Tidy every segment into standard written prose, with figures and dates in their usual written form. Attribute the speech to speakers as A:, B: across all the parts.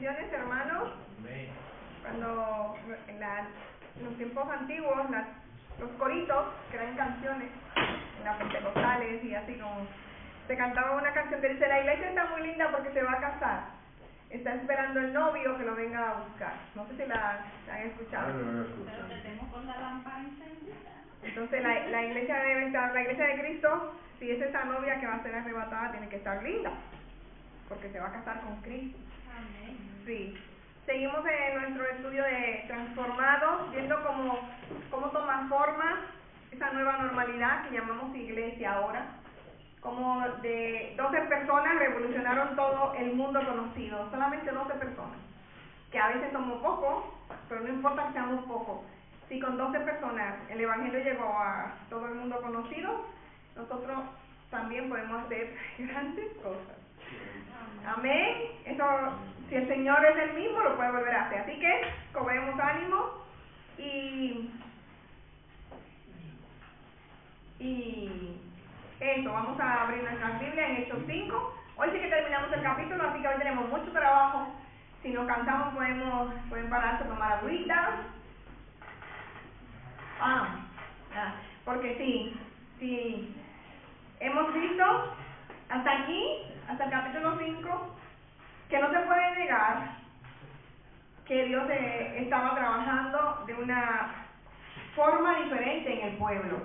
A: Bendiciones, hermanos. Cuando en los tiempos antiguos, los coritos, que eran canciones, en las pentecostales y así como, se cantaba una canción que dice: la iglesia está muy linda porque se va a casar. Está esperando el novio que lo venga a buscar. No sé si la han escuchado.
B: Pero tenemos con la lámpara encendida.
A: Entonces la iglesia debe estar, la iglesia de Cristo, si es esa novia que va a ser arrebatada, tiene que estar linda, porque se va a casar con Cristo.
B: Amén.
A: Sí. Seguimos en nuestro estudio de transformados, viendo cómo toma forma esa nueva normalidad que llamamos iglesia ahora. Como de 12 personas revolucionaron todo el mundo conocido, solamente 12 personas, que a veces somos pocos, pero no importa que seamos pocos. Si con 12 personas el evangelio llegó a todo el mundo conocido, nosotros también podemos hacer grandes cosas. Amén. Eso, si el Señor es el mismo, lo puede volver a hacer. Así que cobremos ánimo y eso, vamos a abrir nuestra Biblia en Hechos 5. Hoy sí que terminamos el capítulo, así que hoy tenemos mucho trabajo. Si nos cansamos pueden pararse a tomar agüita. Porque sí, hemos visto hasta aquí, hasta el capítulo 5, que no se puede negar que Dios estaba trabajando de una forma diferente en el pueblo.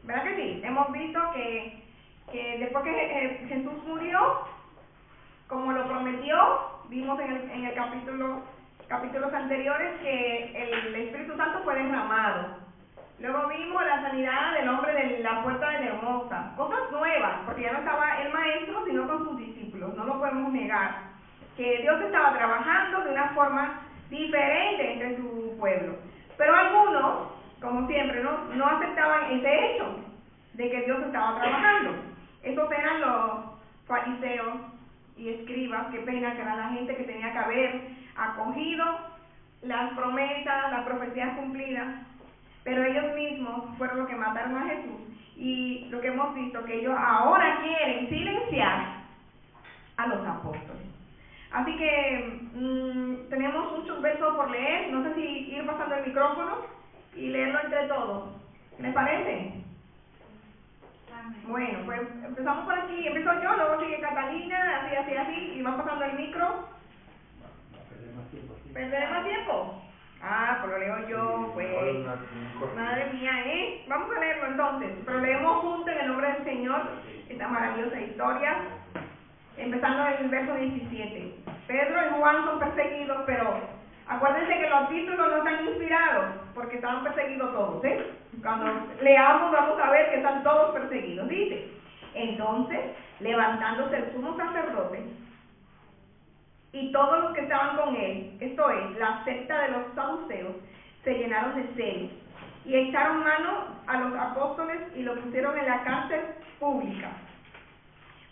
A: ¿Verdad que sí? Hemos visto que después que Jesús murió, como lo prometió, vimos en el capítulos anteriores que el Espíritu Santo fue derramado. Luego vimos la sanidad del hombre de la puerta de la hermosa, cosas nuevas, porque ya no estaba el maestro, sino con sus discípulos, no lo podemos negar, que Dios estaba trabajando de una forma diferente entre su pueblo. Pero algunos, como siempre, no aceptaban ese hecho de que Dios estaba trabajando. Esos eran los fariseos y escribas, qué pena, que era la gente que tenía que haber acogido las promesas, las profecías cumplidas, pero ellos mismos fueron los que mataron a Jesús. Y lo que hemos visto, que ellos ahora quieren silenciar a los apóstoles. Así que tenemos muchos versos por leer. No sé si ir pasando el micrófono y leerlo entre todos. ¿Les parece? Bueno, pues empezamos por aquí. Empiezo yo, luego sigue Catalina, así, y van pasando el micro. ¿Perderé más tiempo? Pues lo leo yo, pues. Madre mía, Vamos a leerlo entonces, pero leemos juntos en el nombre del Señor esta maravillosa historia, empezando en el verso 17. Pedro y Juan son perseguidos, pero acuérdense que los títulos no están inspirados, porque estaban perseguidos todos, Cuando leamos vamos a ver que están todos perseguidos. Dice: entonces, levantándose el sumo sacerdote y todos los que estaban con él, esto es, la secta de los saduceos, se llenaron de celos y echaron mano a los apóstoles y los pusieron en la cárcel pública.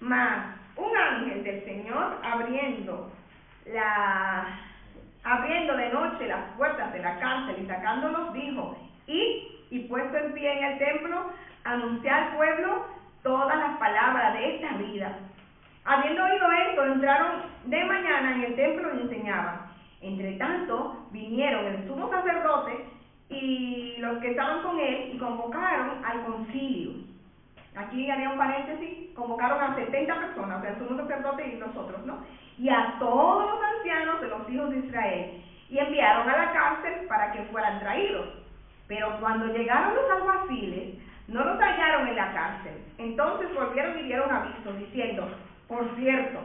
A: Mas un ángel del Señor, abriendo de noche las puertas de la cárcel y sacándolos, dijo: id, y puesto en pie en el templo, anunciar al pueblo todas las palabras de esta vida. Habiendo oído esto, entraron de mañana en el templo y enseñaban. Entre tanto, vinieron el sumo sacerdote y los que estaban con él y convocaron al concilio. Aquí había un paréntesis: convocaron a 70 personas, o sea, el sumo sacerdote y los otros, ¿no? Y a todos los ancianos de los hijos de Israel, y enviaron a la cárcel para que fueran traídos. Pero cuando llegaron los alguaciles, no los hallaron en la cárcel. Entonces volvieron y dieron aviso, diciendo: por cierto,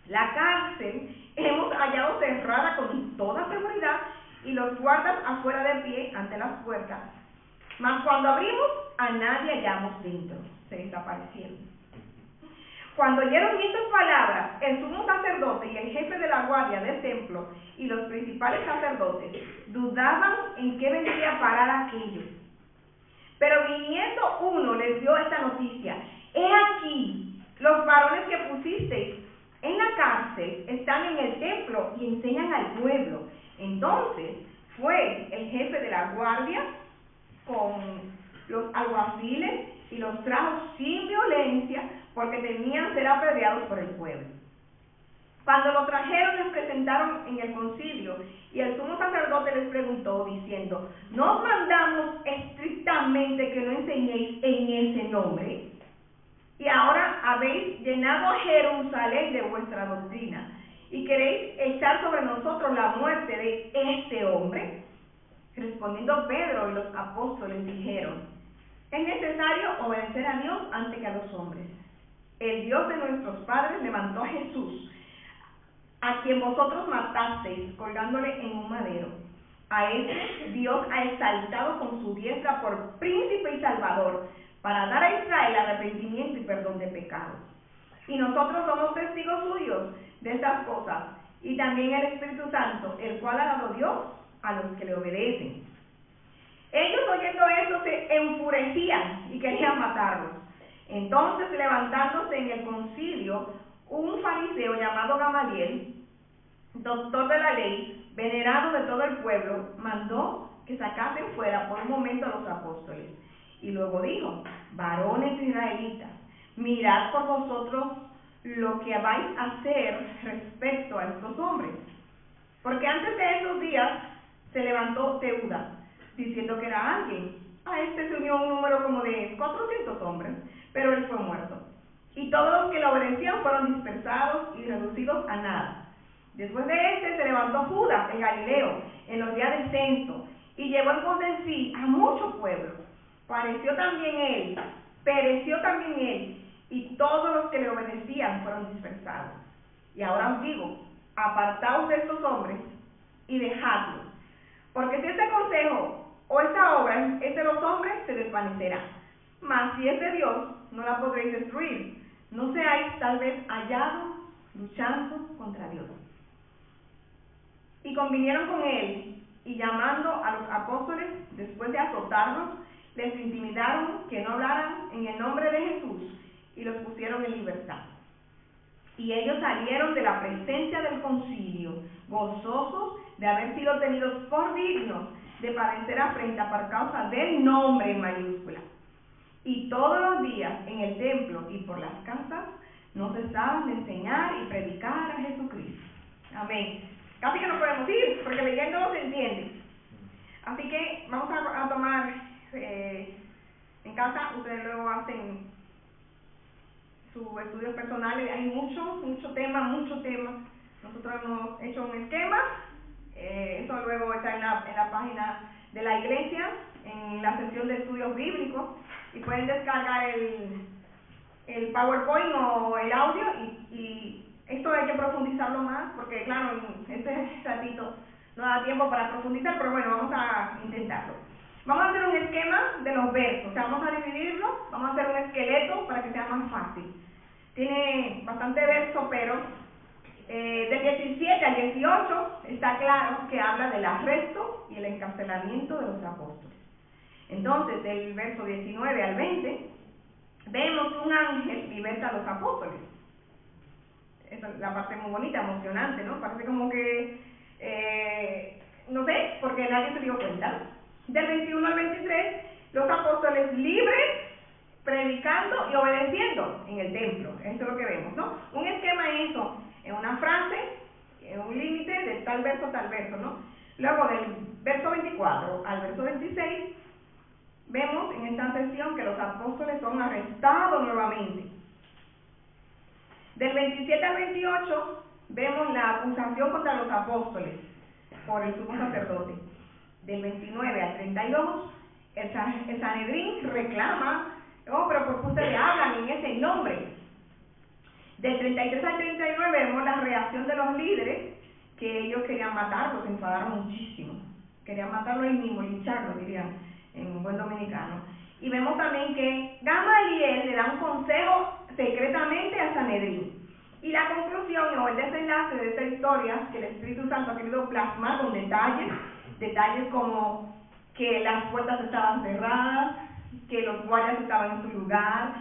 A: la cárcel hemos hallado cerrada con toda seguridad y los guardas afuera de pie ante las puertas. Mas cuando abrimos, a nadie hallamos dentro. Se desaparecieron. Cuando oyeron estas palabras, el sumo sacerdote y el jefe de la guardia del templo y los principales sacerdotes dudaban en qué vendría a parar aquello. Pero viniendo uno les dio esta noticia: he aquí, los varones que pusisteis en la cárcel están en el templo y enseñan al pueblo. Entonces fue el jefe de la guardia con los alguaciles y los trajo sin violencia, porque temían ser apedreados por el pueblo. Cuando lo trajeron, les presentaron en el concilio, y el sumo sacerdote les preguntó, diciendo: ¿no os mandamos estrictamente que no enseñéis en ese nombre? Y ahora habéis llenado a Jerusalén de vuestra doctrina, y queréis echar sobre nosotros la muerte de este hombre. Respondiendo Pedro y los apóstoles dijeron: es necesario obedecer a Dios antes que a los hombres. El Dios de nuestros padres levantó a Jesús, a quien vosotros matasteis colgándole en un madero. A este Dios ha exaltado con su diestra por príncipe y salvador, para dar a Israel arrepentimiento y perdón de pecados. Y nosotros somos testigos suyos de estas cosas, y también el Espíritu Santo, el cual ha dado Dios a los que le obedecen. Ellos, oyendo esto, se enfurecían y querían matarlos. Entonces, levantándose en el concilio, un fariseo llamado Gamaliel, doctor de la ley, venerado de todo el pueblo, mandó que sacasen fuera por un momento a los apóstoles. Y luego dijo: varones israelitas, mirad por vosotros lo que vais a hacer respecto a estos hombres. Porque antes de esos días se levantó Teudas, diciendo que era alguien. A este se unió un número como de 400 hombres, pero él fue muerto. Y todos los que le obedecían fueron dispersados y reducidos a nada. Después de este se levantó Judas, el Galileo, en los días de censo, y llevó en pos de sí a mucho pueblo. Pereció también él, y todos los que le obedecían fueron dispersados. Y ahora os digo: apartaos de estos hombres y dejadlos, porque si este consejo o esta obra es de los hombres, se desvanecerá. Mas si es de Dios, no la podréis destruir. No seáis tal vez hallados luchando contra Dios. Y convinieron con él, y llamando a los apóstoles, después de azotarlos, les intimidaron que no hablaran en el nombre de Jesús, y los pusieron en libertad. Y ellos salieron de la presencia del concilio, gozosos de haber sido tenidos por dignos de padecer afrenta por causa del nombre en mayúscula. Y todos los días en el templo y por las casas no cesaban de enseñar y predicar a Jesucristo. Amén. Casi que no podemos ir, porque leyéndolo se entiende. Así que vamos a tomar, en casa ustedes luego hacen sus estudios personales. Hay mucho tema. Nosotros hemos hecho un esquema, eso luego está en la página de la iglesia, en la sección de estudios bíblicos, y pueden descargar el PowerPoint o el audio, y esto hay que profundizarlo más, porque claro, en este ratito no da tiempo para profundizar, pero bueno, vamos a intentarlo. Vamos a hacer un esquema de los versos, o sea, vamos a dividirlo, vamos a hacer un esqueleto para que sea más fácil. Tiene bastante verso, pero del 17 al 18 está claro que habla del arresto y el encarcelamiento de los apóstoles. Entonces, del verso 19 al 20, vemos un ángel liberta a los apóstoles. Esa es la parte muy bonita, emocionante, ¿no? Parece como que, no sé, porque nadie se dio cuenta. Del 21 al 23, los apóstoles libres, predicando y obedeciendo en el templo. Esto es lo que vemos, ¿no? Un esquema es eso, en una frase, en un límite de tal verso, ¿no? Luego del verso 24 al verso 26, vemos en esta sección que los apóstoles son arrestados nuevamente. Del 27 al 28 vemos la acusación contra los apóstoles por el sumo sacerdote. Del 29 al 32, el Sanedrín reclama: oh, pero ¿por qué ustedes hablan en ese nombre? Del 33 al 39 vemos la reacción de los líderes, que ellos querían matarlos, se enfadaron muchísimo. Querían matarlo ahí mismo, lincharlo, dirían en buen dominicano. Y vemos también que Gamaliel le da un consejo secretamente a Sanedrín. Y la conclusión o el desenlace de esta historia, que el Espíritu Santo ha querido plasmar con detalles como que las puertas estaban cerradas, que los guardias estaban en su lugar,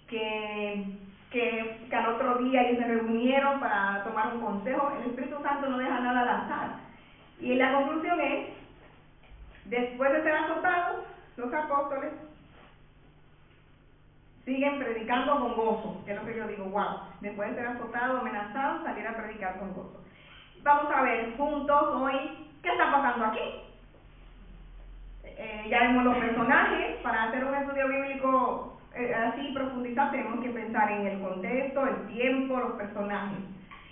A: que al otro día ellos se reunieron para tomar un consejo. El Espíritu Santo no deja nada al azar. Y la conclusión es: después de ser azotados, los apóstoles siguen predicando con gozo, que es lo que yo digo, wow, después de ser azotado, amenazado, salir a predicar con gozo. Vamos a ver juntos hoy qué está pasando aquí. Ya vemos los personajes. Para hacer un estudio bíblico así profundizar, tenemos que pensar en el contexto, el tiempo, los personajes.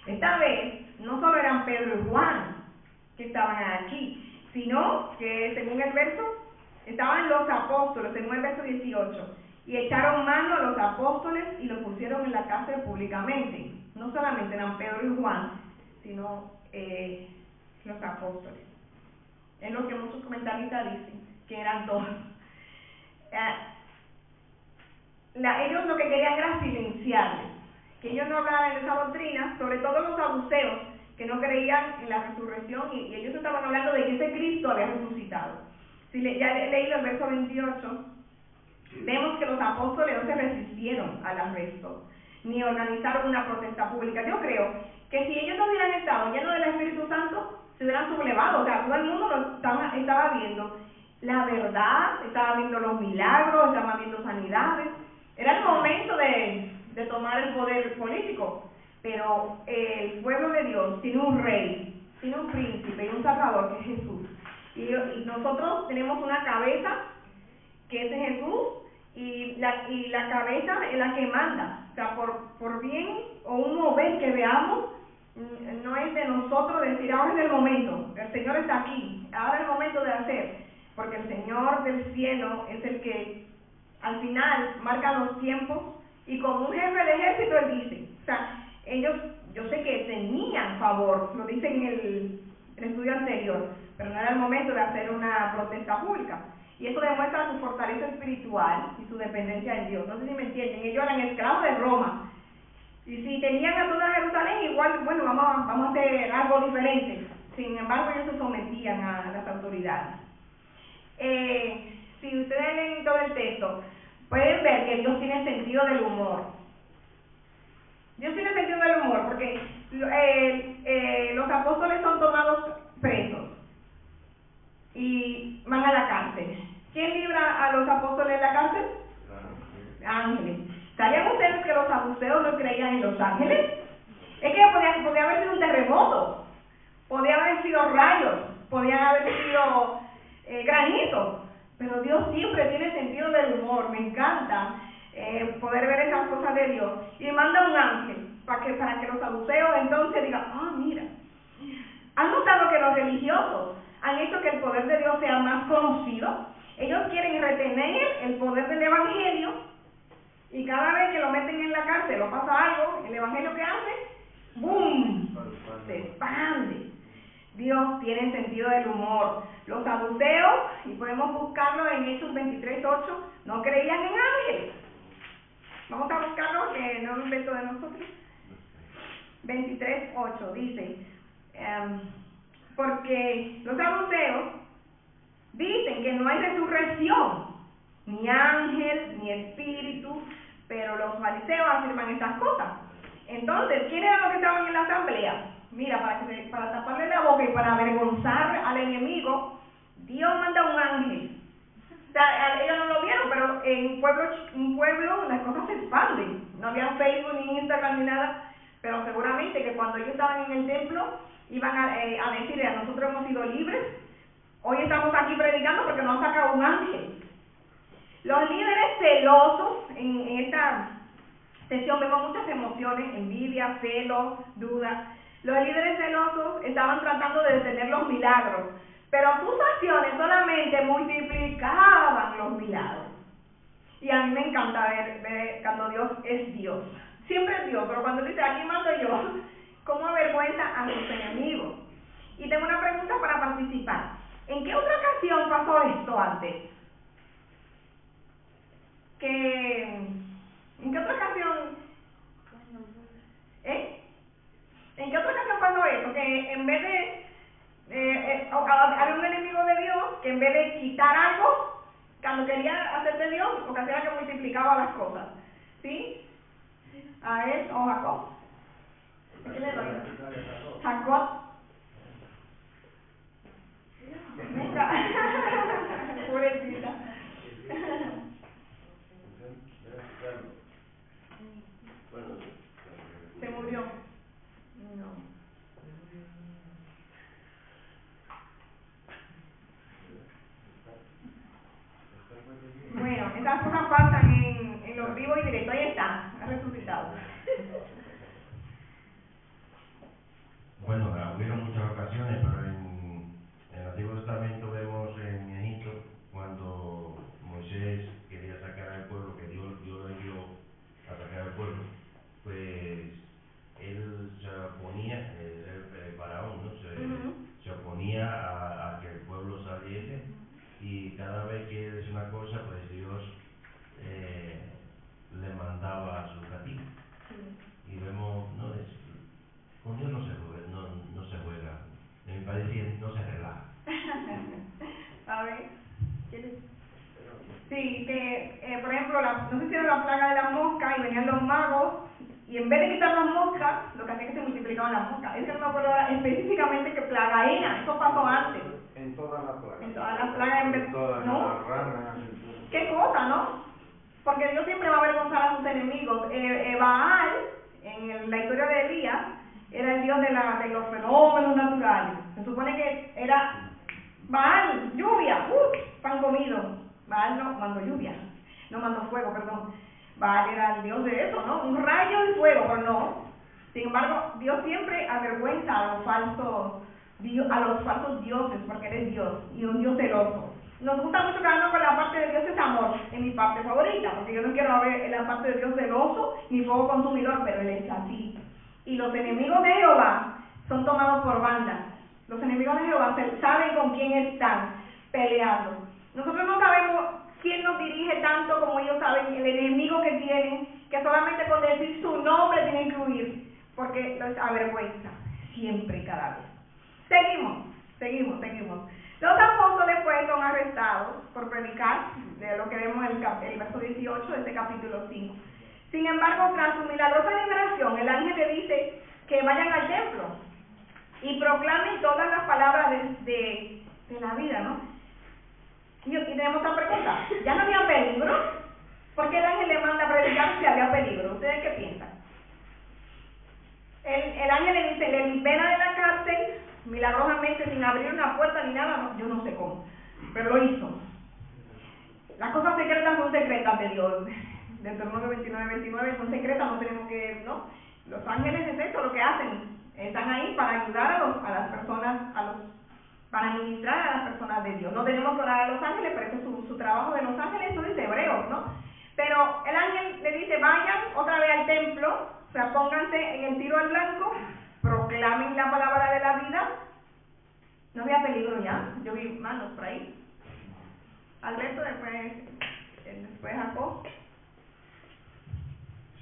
A: Esta vez no solo eran Pedro y Juan que estaban aquí, sino que según el verso estaban los apóstoles, según el verso 18, y echaron mano a los apóstoles y los pusieron en la cárcel públicamente. No solamente eran Pedro y Juan, sino los apóstoles. Es lo que muchos comentaristas dicen, que eran todos. Ellos lo que querían era silenciarles, que ellos no hablaran de esa doctrina, sobre todo los saduceos, que no creían en la resurrección, y ellos estaban hablando de que ese Cristo había resucitado. Si ya he leído el verso 28, vemos que los apóstoles no se resistieron al arresto, ni organizaron una protesta pública. Yo creo que si ellos no hubieran estado llenos del Espíritu Santo, se hubieran sublevado. O sea, todo el mundo lo estaba viendo la verdad, estaba viendo los milagros, estaba viendo sanidades. Era el momento de tomar el poder político, pero el pueblo de Dios tiene un rey, tiene un príncipe y un salvador que es Jesús. Y nosotros tenemos una cabeza que es Jesús, y la cabeza es la que manda. O sea, por bien o un mover que veamos, no es de nosotros decir ahora es el momento, el Señor está aquí, ahora es el momento de hacer, porque el Señor del cielo es el que al final marca los tiempos, y como un jefe de ejército él dice, o sea, ellos, yo sé que tenían favor, lo dice en el estudio anterior, pero no era el momento de hacer una protesta pública. Y eso demuestra su fortaleza espiritual y su dependencia en Dios. No sé si me entienden, ellos eran esclavos de Roma. Y si tenían a toda Jerusalén, igual, bueno, vamos a hacer algo diferente. Sin embargo, ellos se sometían a las autoridades. Si ustedes leen todo el texto, pueden ver que Dios tiene sentido del humor. Dios tiene sentido del humor porque los apóstoles son tomados presos y van a la cárcel. ¿Quién libra a los apóstoles de la cárcel? Ángeles. ¿Sabían ustedes que los saduceos no creían en los ángeles? Es que podía haber sido un terremoto, podía haber sido rayos, podían haber sido granizo, pero Dios siempre tiene sentido del humor. Me encanta poder ver esas cosas de Dios, y manda un ángel para que los saduceos entonces digan, mira, ¿han notado que los religiosos han hecho que el poder de Dios sea más conocido? Ellos quieren retener el poder del evangelio, y cada vez que lo meten en la cárcel o pasa algo, el evangelio que hace, ¡boom!, se expande. Dios tiene sentido del humor. Los saduceos, y podemos buscarlo en Hechos 23:8, no creían en ángeles. Vamos a buscarlo, que no lo invento de nosotros. 23:8 dice, porque los saduceos dicen que no hay resurrección, ni ángel, ni espíritu, pero los fariseos afirman estas cosas. Entonces, ¿quiénes eran los que estaban en la asamblea? Mira, para taparle la boca y para avergonzar al enemigo, Dios manda un ángel. O sea, ellos no lo vieron, pero en un pueblo las cosas se expanden. No había Facebook, ni Instagram, ni nada, pero seguramente que cuando ellos estaban en el templo, iban a decir, nosotros hemos sido libres, hoy estamos aquí predicando porque nos ha sacado un ángel. Los líderes celosos, en esta sesión vemos muchas emociones, envidia, celo, duda. Los líderes celosos estaban tratando de detener los milagros, pero sus acciones solamente multiplicaban los milagros. Y a mí me encanta ver cuando Dios es Dios. Siempre es Dios, pero cuando dice, aquí mando yo, ¿cómo avergüenza a sus enemigos? Y tengo una pregunta para participar. ¿En qué otra ocasión pasó esto antes? ¿En qué otra ocasión? ¿En qué otra ocasión pasó esto? Que en vez de había un enemigo de Dios que en vez de quitar algo, cuando quería hacer de Dios, lo que hacía era que multiplicaba las cosas. ¿Sí? A él o Jacob. ¿A qué le doy? Jacob. Venga. Pobrecita. verdad.
C: Bueno, hubieron muchas ocasiones, pero en el Antiguo Testamento vemos en Egipto, cuando Moisés quería sacar al pueblo, que Dios le dio a sacar al pueblo, pues él se oponía, el faraón, ¿no? Se oponía a que el pueblo saliese, y cada vez que él decía una cosa, pues Dios le mandaba a su castigo. Y vemos, con Dios no se juega. En mi país no se relaja.
A: A ver, ¿quieres? Sí, que por ejemplo, no sé si era la plaga de las moscas y venían los magos y en vez de quitar las moscas, lo que hacía es que se multiplicaban las moscas. Es que no me acuerdo ahora específicamente qué plaga era, eso pasó antes.
D: En todas las plagas.
A: En todas las plagas,
D: en todas
A: ¿no?
D: las ranas.
A: ¿Qué cosa, no? Porque Dios siempre va a avergonzar a sus enemigos. Baal, en la historia de Elías, era el dios de los fenómenos naturales. Se supone que era Baal, lluvia, pan comido. Baal no mandó lluvia, no mandó fuego, perdón. Baal era el dios de eso, ¿no? Un rayo y fuego, pero no. Sin embargo, Dios siempre avergüenza a los falsos dioses, porque Él es Dios y un Dios celoso. Nos gusta mucho quedarnos con la parte de Dios es amor, en mi parte favorita, porque yo no quiero ver la parte de Dios celoso ni fuego consumidor, pero Él es así. Y los enemigos de Jehová son tomados por bandas. Los enemigos de Jehová saben con quién están peleando. Nosotros no sabemos quién nos dirige tanto como ellos saben el enemigo que tienen, que solamente con decir su nombre tienen que huir, porque los avergüenza siempre y cada vez. Seguimos. Los apóstoles pues son arrestados por predicar, de lo que vemos en el verso 18 de este capítulo 5. Sin embargo, tras su milagrosa liberación, el ángel le dice que vayan al templo y proclamen todas las palabras de la vida, ¿no? Y tenemos otra pregunta, ¿ya no había peligro? ¿Por qué el ángel le manda a predicar si había peligro? ¿Ustedes qué piensan? El ángel le dice, le libera de la cárcel, milagrosamente, sin abrir una puerta ni nada, no, yo no sé cómo, pero lo hizo. Las cosas secretas son secretas de Dios. Deuteronomio 29 son secretas, no tenemos que, ¿no? Los ángeles es eso lo que hacen, están ahí para ayudar a las personas, para ministrar a las personas de Dios. No tenemos que orar a los ángeles, pero eso es su trabajo de los ángeles, eso dice Hebreos, ¿no? Pero el ángel le dice, vayan otra vez al templo, o sea, pónganse en el tiro al blanco, proclamen la palabra de la vida. No había peligro ya, yo vi manos por ahí. Alberto, después Jacob.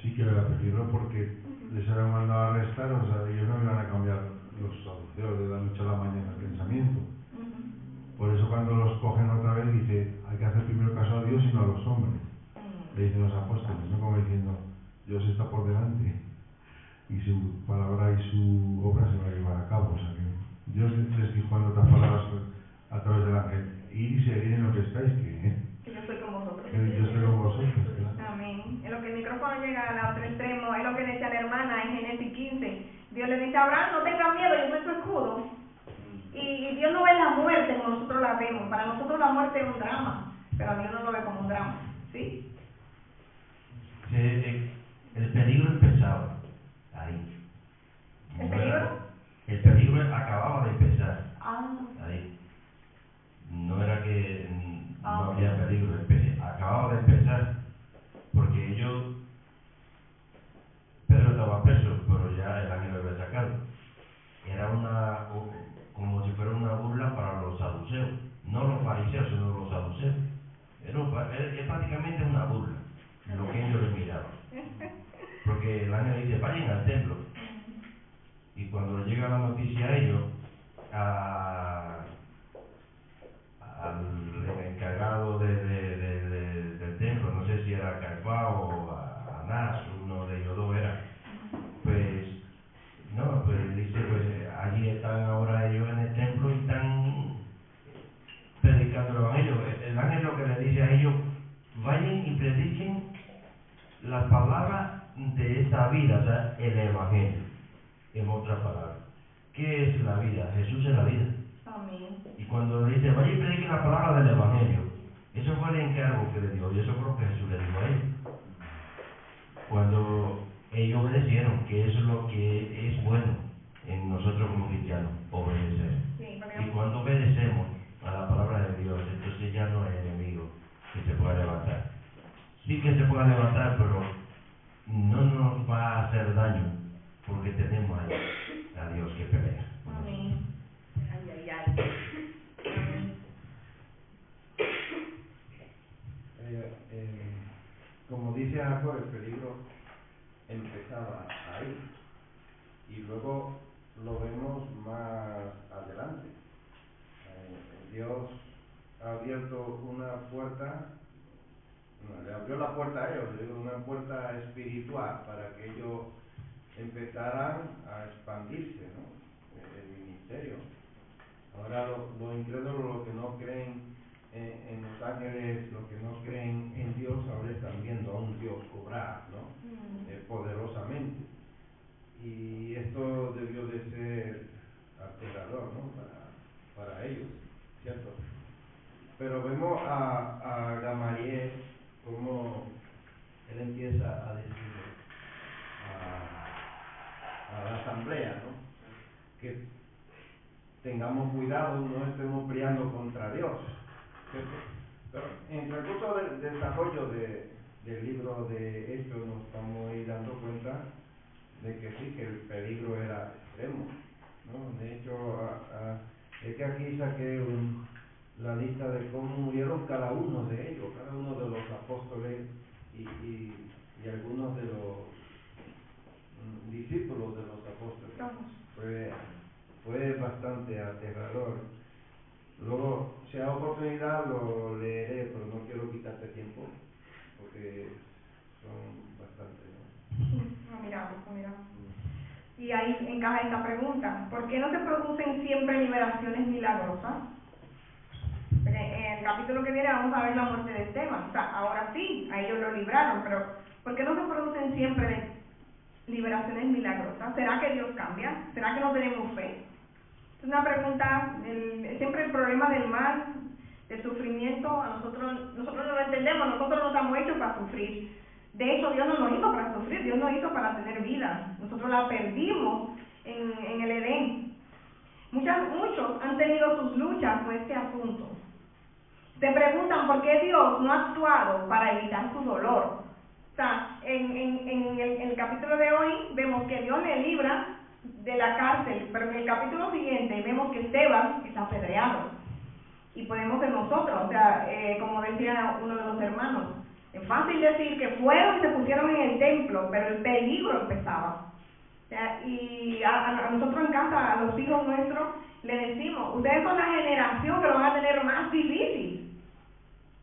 E: Sí que era peligro porque les habían mandado a arrestar, o sea, ellos no iban a cambiar los saduceos de la noche a la mañana el pensamiento. Por eso cuando los cogen otra vez dice, hay que hacer primero caso a Dios y no a los hombres. Le dicen los apóstoles, ¿no? Como diciendo, Dios está por delante y su palabra y su obra se va a llevar a cabo. O sea que Dios les dijo en otras palabras a través del ángel, ir y seguir en lo que estáis,
A: que yo estoy con vosotros.
E: Que yo estoy con vosotros, claro.
A: Amén. En lo que el micrófono llega al otro extremo, es lo que decía la hermana en Génesis 15. Dios le dice a Abraham, no tengas miedo, yo soy tu escudo. Y Dios no ve la muerte como nosotros la vemos. Para nosotros la muerte es un drama, pero Dios no lo ve como un drama. ¿Sí?
C: El peligro empezaba ahí.
A: ¿El peligro?
C: El peligro acababa de empezar. Ahí. No era que no había peligro, acababa de empezar, porque Pedro estaba preso, pero ya el ángel lo había sacado. Era como si fuera una burla para los saduceos, no los fariseos, sino los saduceos. Es prácticamente una burla, lo que ellos le miraban. Porque el ángel dice, vayan al templo. Y cuando le llega la noticia a ellos, al encargado del templo, no sé si era Caifás o Anás, uno de ellos dos era, pues dice, pues allí están ahora ellos en el templo y están predicando el evangelio. El ángel lo que le dice a ellos, vayan y prediquen las palabras de esta vida, o sea, el evangelio. En otras palabras, ¿qué es la vida? Jesús es la vida.
A: Amén.
C: Y cuando le dice, vaya y predique la palabra del evangelio, eso fue el encargo que le dio, y eso fue lo que Jesús le dijo a ellos. Cuando pueda levantar, pero no nos va a hacer daño, porque tenemos a Dios que pelea.
A: Amén. Ay, ay, ay. Amén.
D: Como dice Jacob, el peligro empezaba ahí y luego lo vemos más adelante. Dios ha abierto una puerta, le abrió la puerta a ellos, una puerta espiritual para que ellos empezaran a expandirse, ¿no? El ministerio. Ahora los incrédulos, los que no creen en los ángeles, los que no creen en Dios, ahora están viendo a un Dios obrar, ¿no? Poderosamente. Y esto debió de ser aterrador, ¿no? Para ellos, ¿cierto? Pero vemos a Gamaliel como él empieza a decirle a la asamblea, ¿no? Que tengamos cuidado, no estemos peleando contra Dios, ¿cierto? Pero en el transcurso del desarrollo del libro de Hechos nos estamos ahí dando cuenta de que sí, que el peligro era extremo, ¿no? De hecho, es que aquí saqué la lista de cómo murieron cada uno de ellos, cada uno de los apóstoles y algunos de los discípulos de los apóstoles. Fue bastante aterrador. Luego, si hay oportunidad, lo leeré, pero no quiero quitarte tiempo, porque son bastante, ¿no?
A: Lo miramos. Y ahí encaja esta pregunta: ¿por qué no se producen siempre liberaciones milagrosas? Porque en el capítulo que viene vamos a ver la muerte de Esteban. O sea, ahora sí, a ellos lo libraron, pero ¿por qué no se producen siempre liberaciones milagrosas? ¿Será que Dios cambia? ¿Será que no tenemos fe? Es una pregunta, siempre el problema del mal, del sufrimiento, a nosotros no lo entendemos, nosotros no estamos hechos para sufrir. De hecho, Dios no nos hizo para sufrir, Dios nos hizo para tener vida. Nosotros la perdimos en el Edén. Muchos han tenido sus luchas con este asunto. Se preguntan por qué Dios no ha actuado para evitar su dolor. O sea, en el capítulo de hoy vemos que Dios le libra de la cárcel, pero en el capítulo siguiente vemos que Esteban es apedreado. Y podemos ser nosotros, o sea, como decía uno de los hermanos, es fácil decir que fueron y se pusieron en el templo, pero el peligro empezaba. O sea, y a nosotros en casa, a los hijos nuestros, le decimos, ustedes son la generación que lo van a tener más difícil.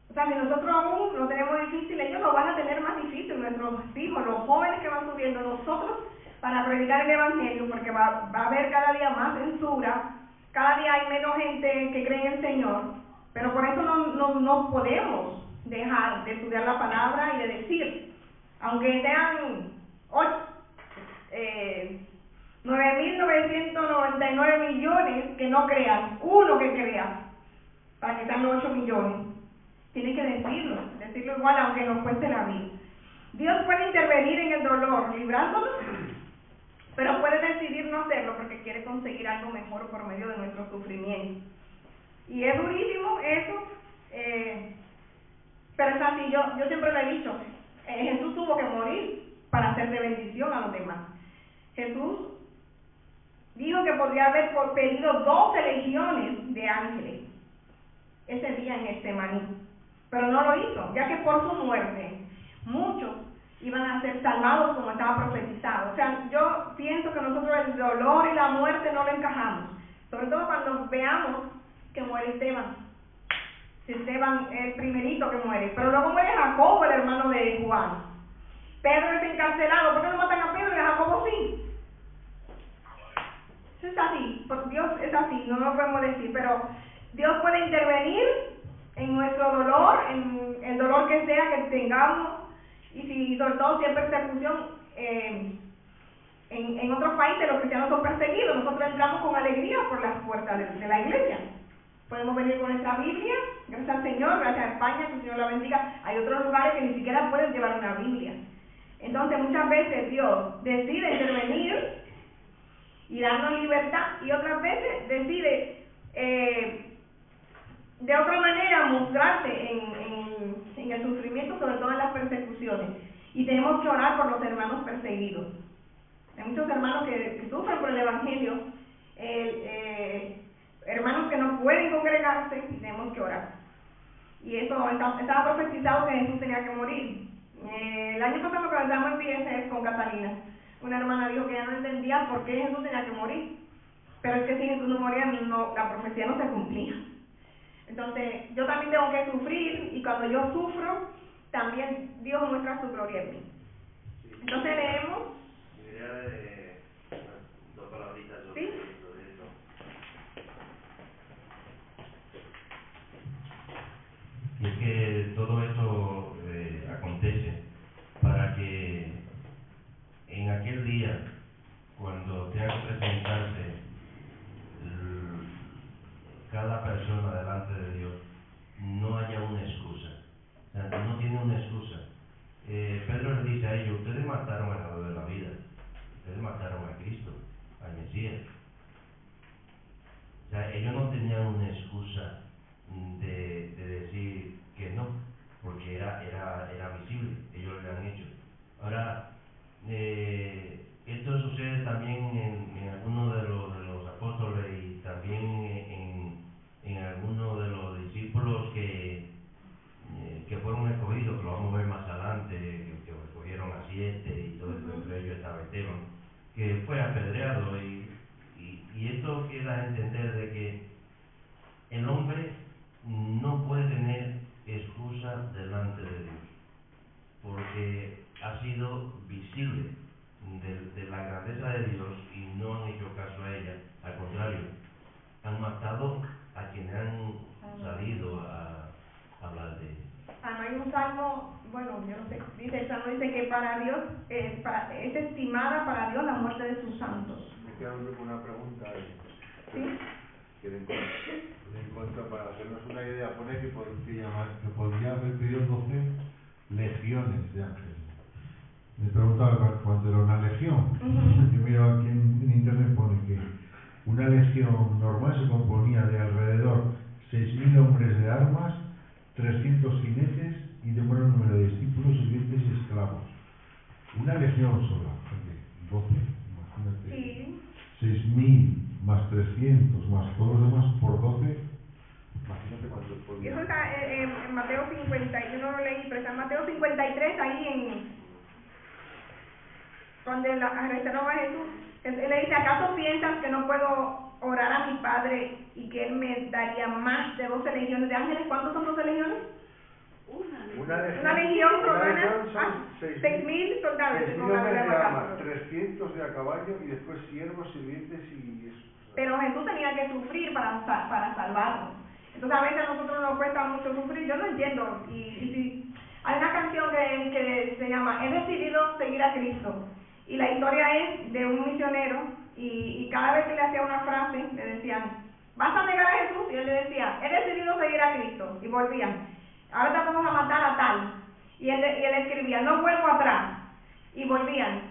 A: O sea, si nosotros aún lo tenemos difícil, ellos lo van a tener más difícil, nuestros hijos, los jóvenes que van subiendo, nosotros, para predicar el Evangelio, porque va a haber cada día más censura, cada día hay menos gente que cree en el Señor, pero por eso no podemos dejar de estudiar la palabra y de decir, aunque sean 9.999 millones que no crean, uno que crea, para que sean 8 millones. Tiene que decirlo igual, aunque nos cueste la vida. Dios puede intervenir en el dolor, librándonos, pero puede decidir no hacerlo porque quiere conseguir algo mejor por medio de nuestro sufrimiento. Y es durísimo eso, pero es así. Yo siempre lo he dicho, Jesús tuvo que morir para hacer de bendición a los demás. Jesús dijo que podría haber pedido 12 legiones de ángeles ese día en Getsemaní, pero no lo hizo, ya que por su muerte muchos iban a ser salvados como estaba profetizado. O sea, yo pienso que nosotros el dolor y la muerte no lo encajamos, sobre todo cuando veamos que muere Esteban. Esteban es el primerito que muere, pero luego muere Jacobo, el hermano de Juan. Pedro es encarcelado. ¿Por qué no matan a Pedro y a Jacobo sí? Eso es así, por Dios es así, no lo podemos decir, pero Dios puede intervenir en nuestro dolor, en el dolor que sea que tengamos, y sobre todo si hay persecución. En otros países los cristianos son perseguidos, nosotros entramos con alegría por las puertas de la iglesia. Podemos venir con nuestra Biblia, gracias al Señor, gracias a España, que el Señor la bendiga. Hay otros lugares que ni siquiera pueden llevar una Biblia. Entonces muchas veces Dios decide intervenir y darnos libertad, y otras veces decide de otra manera mostrarse en el sufrimiento, sobre todo en las persecuciones. Y tenemos que orar por los hermanos perseguidos. Hay muchos hermanos que sufren por el Evangelio, hermanos que no pueden congregarse, y tenemos que orar. Y eso estaba profetizado que Jesús tenía que morir. El año pasado cuando estábamos en PSF con Catalina, una hermana dijo que ella no entendía por qué Jesús tenía que morir. Pero es que si Jesús no moría, la profecía no se cumplía. Entonces, yo también tengo que sufrir, y cuando yo sufro, también Dios muestra su gloria en mí. Entonces leemos.
C: Quería dos palabritas sobre
A: ¿Sí?
C: eso. Y es que todo esto acontece para que en aquel día, cuando tenga que presentarse cada persona delante de Dios, no haya una excusa. O sea, no tiene una excusa. Pedro le dice a ellos: ustedes mataron al Dador de la vida, ustedes mataron a Cristo, al Mesías. O sea, ellos no tenían una excusa de decir que no, porque era visible, ellos lo han hecho. Ahora, esto sucede también en algunos de los apóstoles, y también en algunos de los discípulos que fueron escogidos, que lo vamos a ver más adelante, que escogieron a 7 y todo eso. Entre ellos estaba Esteban, que fue apedreado, y esto queda a entender de que el hombre no puede tener excusa delante de Dios, porque ha sido visible de la grandeza de Dios y no han hecho caso a ella. Al contrario, han matado a quienes han salido a hablar de ella.
A: Además hay un salmo, bueno, yo no sé, el salmo dice que para Dios es estimada para Dios la muerte de sus santos.
E: Me queda una pregunta
A: ¿Sí?
E: que en cuanto para hacernos una idea, pone que podría haber pedido 12 legiones de ángeles. Me preguntaba cuánto era una legión. Yo miro aquí en internet, pone que una legión normal se componía de alrededor 6.000 hombres de armas, 300 jinetes y de un buen número de discípulos, sirvientes y esclavos. Una legión sola, 12, imagínate.
A: Sí.
E: 6.000 más 300 más todos los demás por 12. Imagínate cuántos
A: Y
E: podía.
A: eso está en Mateo 50, yo no lo leí, pero está en Mateo 53, ahí cuando arrestaron a Jesús. Él le dice: ¿acaso piensas que no puedo orar a mi Padre y que Él me daría más de 12 legiones de ángeles? ¿Cuántos son 12 legiones?
E: Una
A: legión romana,
E: son
A: 6.000 soldados.
E: 6.000 hombres de armas, 300 de a caballo y después siervos, sirvientes y eso.
A: Pero Jesús tenía que sufrir para salvarnos. Entonces a veces a nosotros nos cuesta mucho sufrir. Yo no entiendo. Y si hay una canción que se llama He decidido seguir a Cristo. Y la historia es de un misionero, y cada vez que le hacía una frase le decían: ¿vas a negar a Jesús? Y él le decía: he decidido seguir a Cristo. Y volvían: ahora te vamos a matar a tal. Y él escribía: no vuelvo atrás. Y volvían: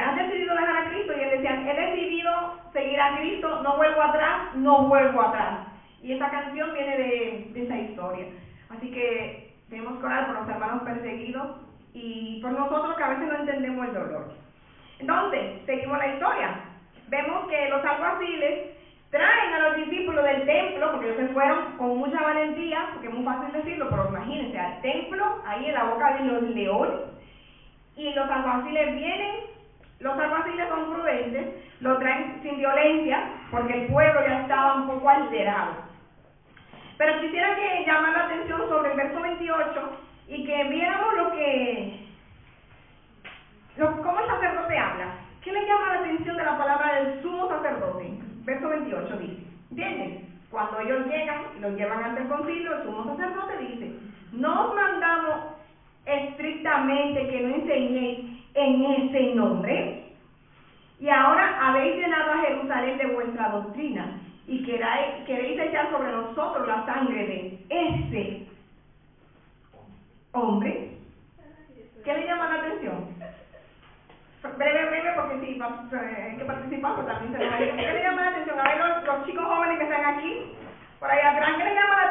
A: ¿has decidido dejar a Cristo? Y él decía: he decidido seguir a Cristo, no vuelvo atrás, no vuelvo atrás. Y esta canción viene de esa historia. Así que tenemos que orar por los hermanos perseguidos y por nosotros que a veces no entendemos el dolor. Entonces, seguimos la historia. Vemos que los alguaciles traen a los discípulos del templo, porque ellos se fueron con mucha valentía, porque es muy fácil decirlo, pero imagínense, al templo, ahí en la boca de los leones, y los alguaciles vienen. Los alguaciles son prudentes, lo traen sin violencia, porque el pueblo ya estaba un poco alterado. Pero quisiera que llamara la atención sobre el verso 28 y que viéramos cómo el sacerdote habla. ¿Qué le llama la atención de la palabra del sumo sacerdote? Verso 28 dice, ¿entienden? Cuando ellos llegan y los llevan ante el concilio, el sumo sacerdote dice: no os mandamos estrictamente que no enseñéis en ese nombre, y ahora habéis llenado a Jerusalén de vuestra doctrina, y queréis echar sobre nosotros la sangre de ese hombre. ¿Qué le llama la atención? Breve, porque sí, hay que participar, pero también se nos va a ir. ¿Qué le llama la atención? A ver, los chicos jóvenes que están aquí, por ahí atrás, ¿qué le llama la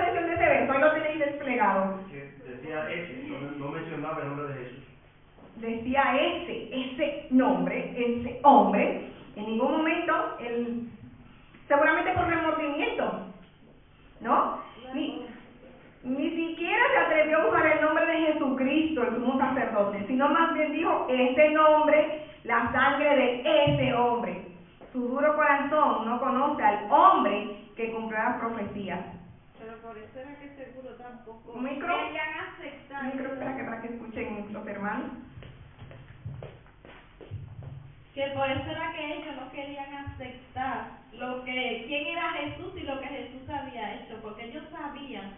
A: decía ese nombre, ese hombre, en ningún momento, seguramente por remordimiento, ¿no? Ni siquiera se atrevió a usar el nombre de Jesucristo, el sumo sacerdote, sino más bien dijo, ese nombre, la sangre de ese hombre. Su duro corazón no conoce al hombre que cumplió las profecías.
B: Pero por eso era que seguro tampoco
A: Micro.
B: querían aceptar.
A: Micro, para que escuchen los hermanos.
B: Que por eso era que ellos no querían aceptar quién era Jesús y lo que Jesús había hecho, porque ellos sabían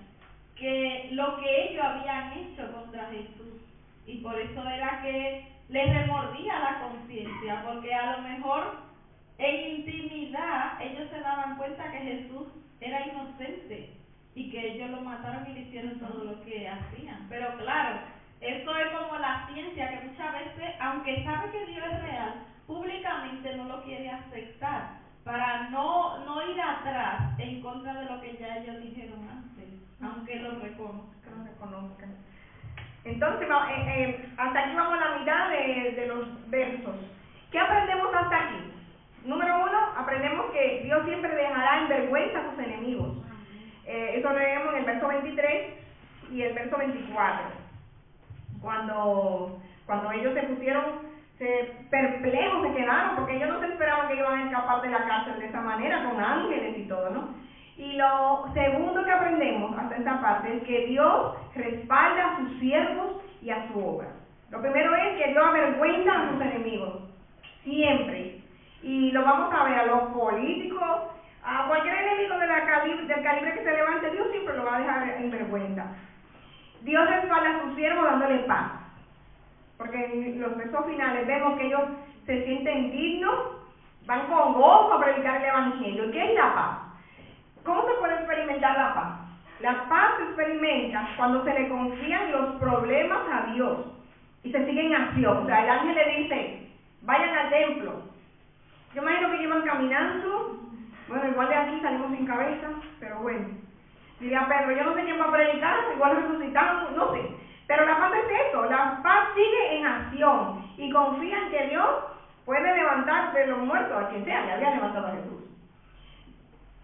B: que lo que ellos habían hecho contra Jesús, y por eso era que les remordía la conciencia, porque a lo mejor en intimidad ellos se daban cuenta que Jesús era inocente y que ellos lo mataron y le hicieron todo lo que hacían. Pero claro, eso es como la ciencia, que muchas veces, aunque sabe que Dios es real, públicamente no lo quiere aceptar, para no ir atrás en contra de lo que ya ellos dijeron antes, aunque lo reconozcan.
A: Entonces, hasta aquí vamos a la mitad de los versos. ¿Qué aprendemos hasta aquí? Número 1, aprendemos que Dios siempre dejará en vergüenza a sus enemigos. Eso lo leemos en el verso 23 y el verso 24. Cuando ellos se pusieron perplejos, se quedaron, porque ellos no se esperaban que iban a escapar de la cárcel de esa manera, con ángeles y todo, ¿no? Y lo segundo que aprendemos hasta esta parte es que Dios respalda a sus siervos y a su obra. Lo primero es que Dios avergüenza a sus enemigos, siempre. Y lo vamos a ver a los políticos, a cualquier enemigo del calibre que se levante, Dios siempre lo va a dejar en vergüenza. Dios respalda a sus siervos dándole paz, porque en los versos finales vemos que ellos se sienten dignos, van con gozo a predicar el evangelio. ¿Qué es la paz? ¿Cómo se puede experimentar la paz? La paz se experimenta cuando se le confían los problemas a Dios y se sigue en acción. O sea, el ángel le dice, vayan al templo. Yo imagino que llevan caminando, bueno, igual de aquí salimos sin cabeza, pero bueno. Diría Pedro, yo no sé quién va a predicar, igual resucitamos, no sé. Pero la paz es eso, la paz sigue en acción y confía en que Dios puede levantar de los muertos a quien sea, le había levantado a Jesús.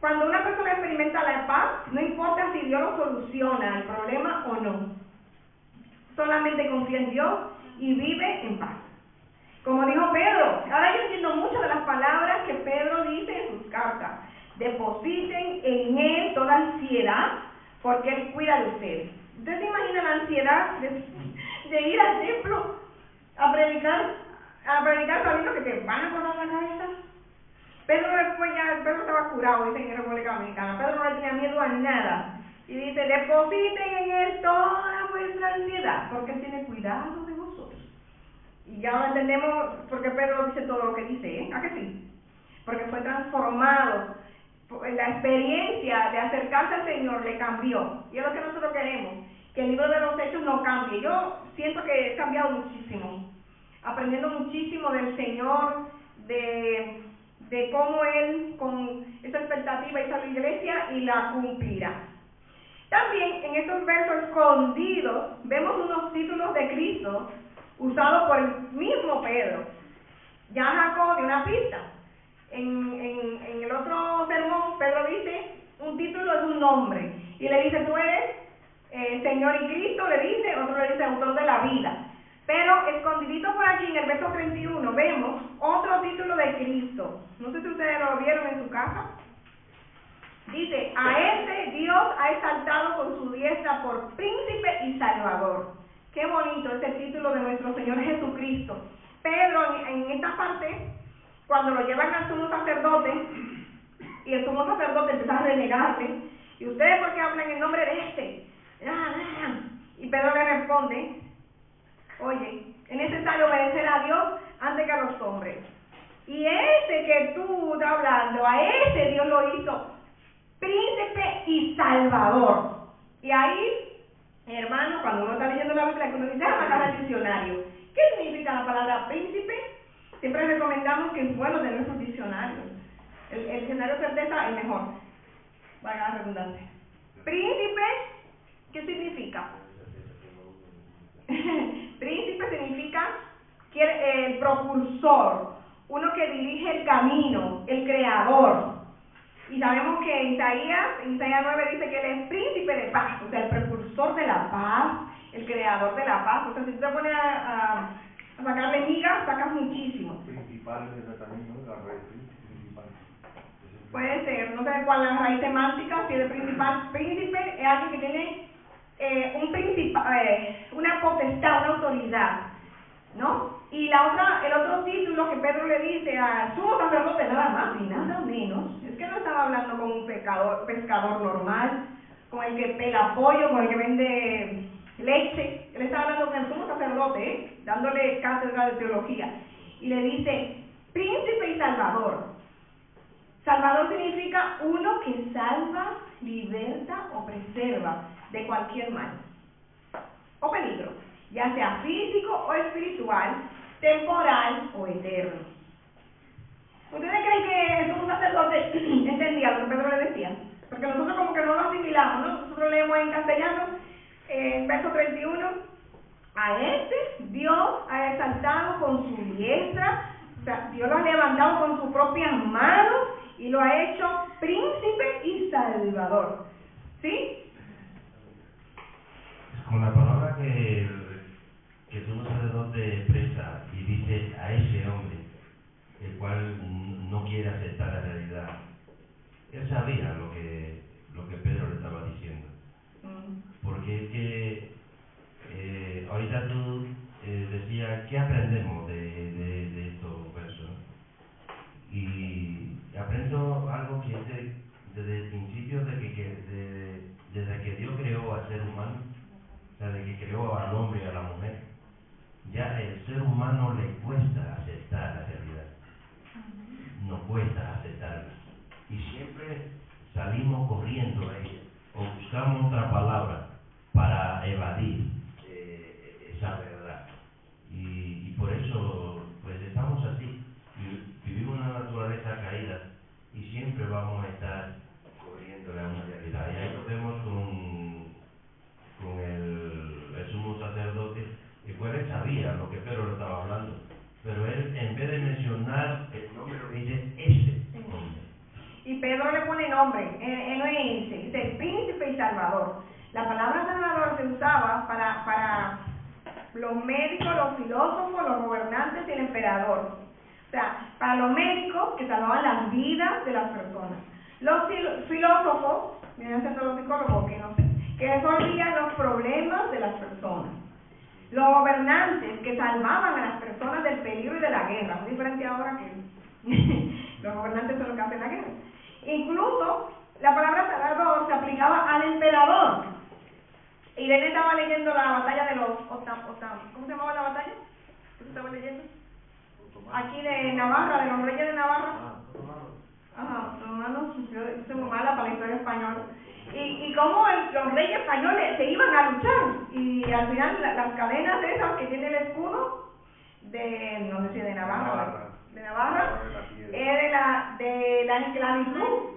A: Cuando una persona experimenta la paz, no importa si Dios lo soluciona el problema o no. Solamente confía en Dios y vive en paz. Como dijo Pedro, ahora yo entiendo muchas de las palabras que Pedro dice en sus cartas. Depositen en Él toda ansiedad, porque Él cuida de ustedes. ¿Usted se imagina la ansiedad de ir al templo a predicar sabiendo que te van a cortar la cabeza? Pedro estaba curado, dice en República Dominicana. Pedro no le tenía miedo a nada. Y dice, depositen en Él toda vuestra ansiedad, porque Él tiene cuidado de vosotros. Y ya entendemos por qué Pedro dice todo lo que dice, ¿eh? ¿A que sí? Porque fue transformado. La experiencia de acercarse al Señor le cambió. Y es lo que nosotros queremos, que el libro de los Hechos no cambie. Yo siento que he cambiado muchísimo, aprendiendo muchísimo del Señor, de cómo Él, con esa expectativa, hizo la iglesia y la cumplirá. También en estos versos escondidos vemos unos títulos de Cristo usados por el mismo Pedro. Ya Jacob dio una pista. En el otro sermón, Pedro dice, un título es un nombre, y le dice, tú eres Señor y Cristo, le dice, otro le dice, autor de la vida. Pero escondidito por aquí, en el verso 31, vemos otro título de Cristo. No sé si ustedes lo vieron en su casa. Dice, a este Dios ha exaltado con su diestra por príncipe y salvador. Qué bonito es el título de nuestro Señor Jesucristo. Pedro, en esta parte, cuando lo llevan al sumo sacerdote, y el sumo sacerdote empieza a renegarle, y ustedes por qué hablan en nombre de este, y Pedro le responde, oye, es necesario obedecer a Dios antes que a los hombres, y ese que tú estás hablando, a ese Dios lo hizo príncipe y salvador. Y ahí, hermano, cuando uno está leyendo la Biblia, uno dice, déjame sacar el diccionario. ¿Qué significa la palabra príncipe? Siempre recomendamos que es bueno tener sus diccionarios. El diccionario certeza es mejor, valga la redundancia. Príncipe, ¿qué significa? Príncipe significa el propulsor, uno que dirige el camino, el creador. Y sabemos que en Isaías 9 dice que él es príncipe de paz, o sea, el precursor de la paz, el creador de la paz. O sea, si tú te pones a sacarle migas, sacas muchísimo.
D: Principal es también, ¿no? La raíz principal.
A: Puede ser, no sé cuál es la raíz semántica, si es de principal. Príncipe es alguien que tiene una potestad, una autoridad, ¿no? Y el otro título que Pedro le dice al sumo sacerdote, nada más y nada menos, es que no estaba hablando con un pescador normal, con el que pela pollo, con el que vende leche. Él estaba hablando con el sumo sacerdote, dándole cátedra de teología, y le dice, príncipe y salvador. Salvador significa uno que salva, liberta o preserva de cualquier mal o peligro, ya sea físico o espiritual, temporal o eterno. ¿Ustedes creen que el sumo sacerdote entendía lo que Pedro le decía? Porque nosotros como que no lo asimilamos, ¿no? Nosotros leemos en castellano, verso 31, a este Dios ha exaltado con su diestra, o sea, Dios lo ha levantado con sus propias manos y lo ha hecho príncipe y salvador. ¿Sí?
C: Con la palabra que el sumo sacerdote expresa y dice a ese hombre, el cual no quiere aceptar la realidad, él sabía lo que Pedro le estaba diciendo. Porque es que ahorita tú decías, ¿qué aprendemos de estos versos? Y aprendo algo que es desde el principio, desde que Dios creó al ser humano, o sea, desde que creó al hombre y a la mujer, ya el ser humano le cuesta aceptar la realidad, nos cuesta aceptarla, y siempre salimos corriendo a ella, o buscamos otra palabra para evadir esa verdad, y por eso pues estamos así, vivimos una naturaleza caída, y siempre vamos a estar corriendo a una realidad, y ahí lo vemos con el sumo sacerdote, el cual él sabía lo que Pedro le estaba hablando, pero él, en vez de mencionar el nombre, lo dice ese hombre.
A: Y Pedro le pone nombre, no es ese, dice príncipe y salvador. La palabra salvador se usaba para los médicos, los filósofos, los gobernantes y el emperador. O sea, para los médicos que salvaban las vidas de las personas. Los filósofos, vienen siendo los psicólogos, que no sé, que resolvían los problemas de las personas. Los gobernantes que salvaban a las personas del peligro y de la guerra, muy diferente ahora que los gobernantes son los que hacen la guerra. Incluso la palabra salvador se aplicaba al emperador. Irene estaba leyendo la batalla de los ¿cómo se llamaba la batalla? ¿Qué estaba leyendo? Aquí de Navarra, de los reyes de Navarra. Ajá, romanos, yo soy muy mala para la historia española. Y cómo los reyes españoles se iban a luchar, y al final las cadenas esas que tiene el escudo de, no sé si de Navarra, de la esclavitud,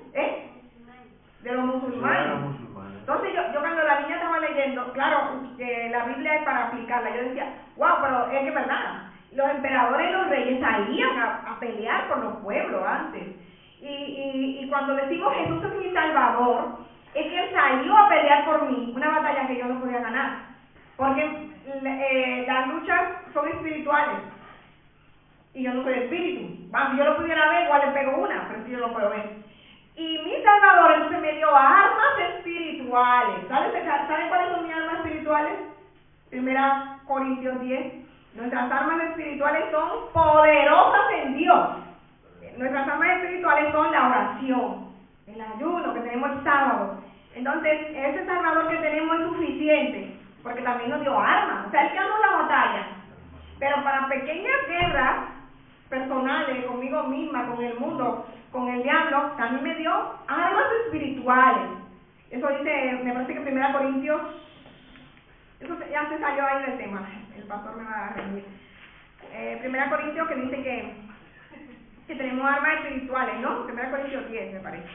A: de los musulmanes. Entonces yo cuando la niña estaba leyendo, claro, que la Biblia es para aplicarla, yo decía, wow, pero es que es verdad, los emperadores y los reyes salían a pelear por los pueblos antes. Y cuando decimos Jesús es mi Salvador, es que Él salió a pelear por mí, una batalla que yo no podía ganar, porque las luchas son espirituales, y yo no soy espíritu. Si yo lo pudiera ver, igual le pego una, pero si yo lo puedo ver. Y mi Salvador entonces me dio armas espirituales. ¿Saben cuáles son mis armas espirituales? 1 Corintios 10. Nuestras armas espirituales son poderosas en Dios. Nuestras armas espirituales son la oración, el ayuno que tenemos el sábado. Entonces, ese Salvador que tenemos es suficiente, porque también nos dio armas. O sea, Él ganó la batalla. Pero para pequeñas guerras personales, conmigo misma, con el mundo, con el diablo, también me dio armas espirituales. Eso dice, me parece que 1 Corintios, eso ya se salió ahí del tema, el pastor me va a reunir. 1 Corintios que dice que tenemos armas espirituales, ¿no? 1 Corintios 10 me parece.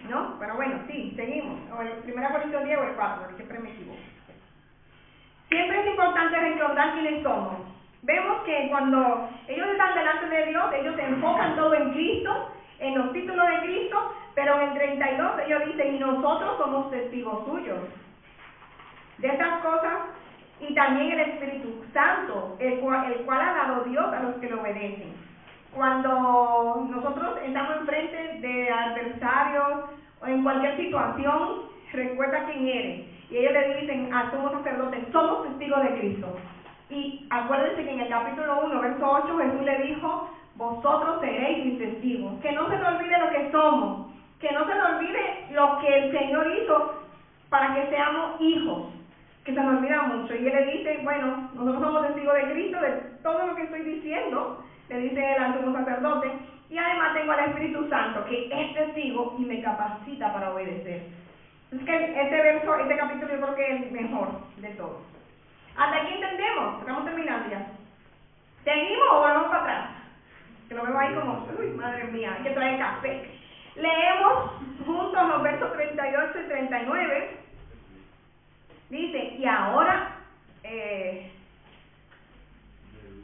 A: ¿No? Pero bueno, sí, seguimos. O el 1 Corintios 10 o el 4, porque siempre me equivoco. Siempre es importante recordar quiénes somos. Vemos que cuando ellos están delante de Dios, ellos se enfocan todo en Cristo, en los títulos de Cristo, pero en el 32 ellos dicen, y nosotros somos testigos suyos de estas cosas, y también el Espíritu Santo, el cual ha dado Dios a los que le obedecen. Cuando nosotros estamos enfrente de adversarios o en cualquier situación, recuerda quién eres. Y ellos le dicen a somos sacerdotes, somos testigos de Cristo. Y acuérdense que en el capítulo 1, verso 8, Jesús le dijo, vosotros seréis mis testigos. Que no se nos olvide lo que somos, que no se nos olvide lo que el Señor hizo para que seamos hijos, que se nos olvida mucho. Y él le dice, bueno, nosotros somos testigos de Cristo, de todo lo que estoy diciendo, le dice él al sumo sacerdote, y además tengo al Espíritu Santo, que es testigo y me capacita para obedecer. Es que este verso, este capítulo yo creo que es el mejor de todos. ¿Hasta aquí entendemos? Estamos terminando ya. ¿Seguimos o volvemos para atrás? Que lo veo ahí como, uy, madre mía, hay que traer café. Leemos juntos los versos 38 y 39. Dice, y ahora, en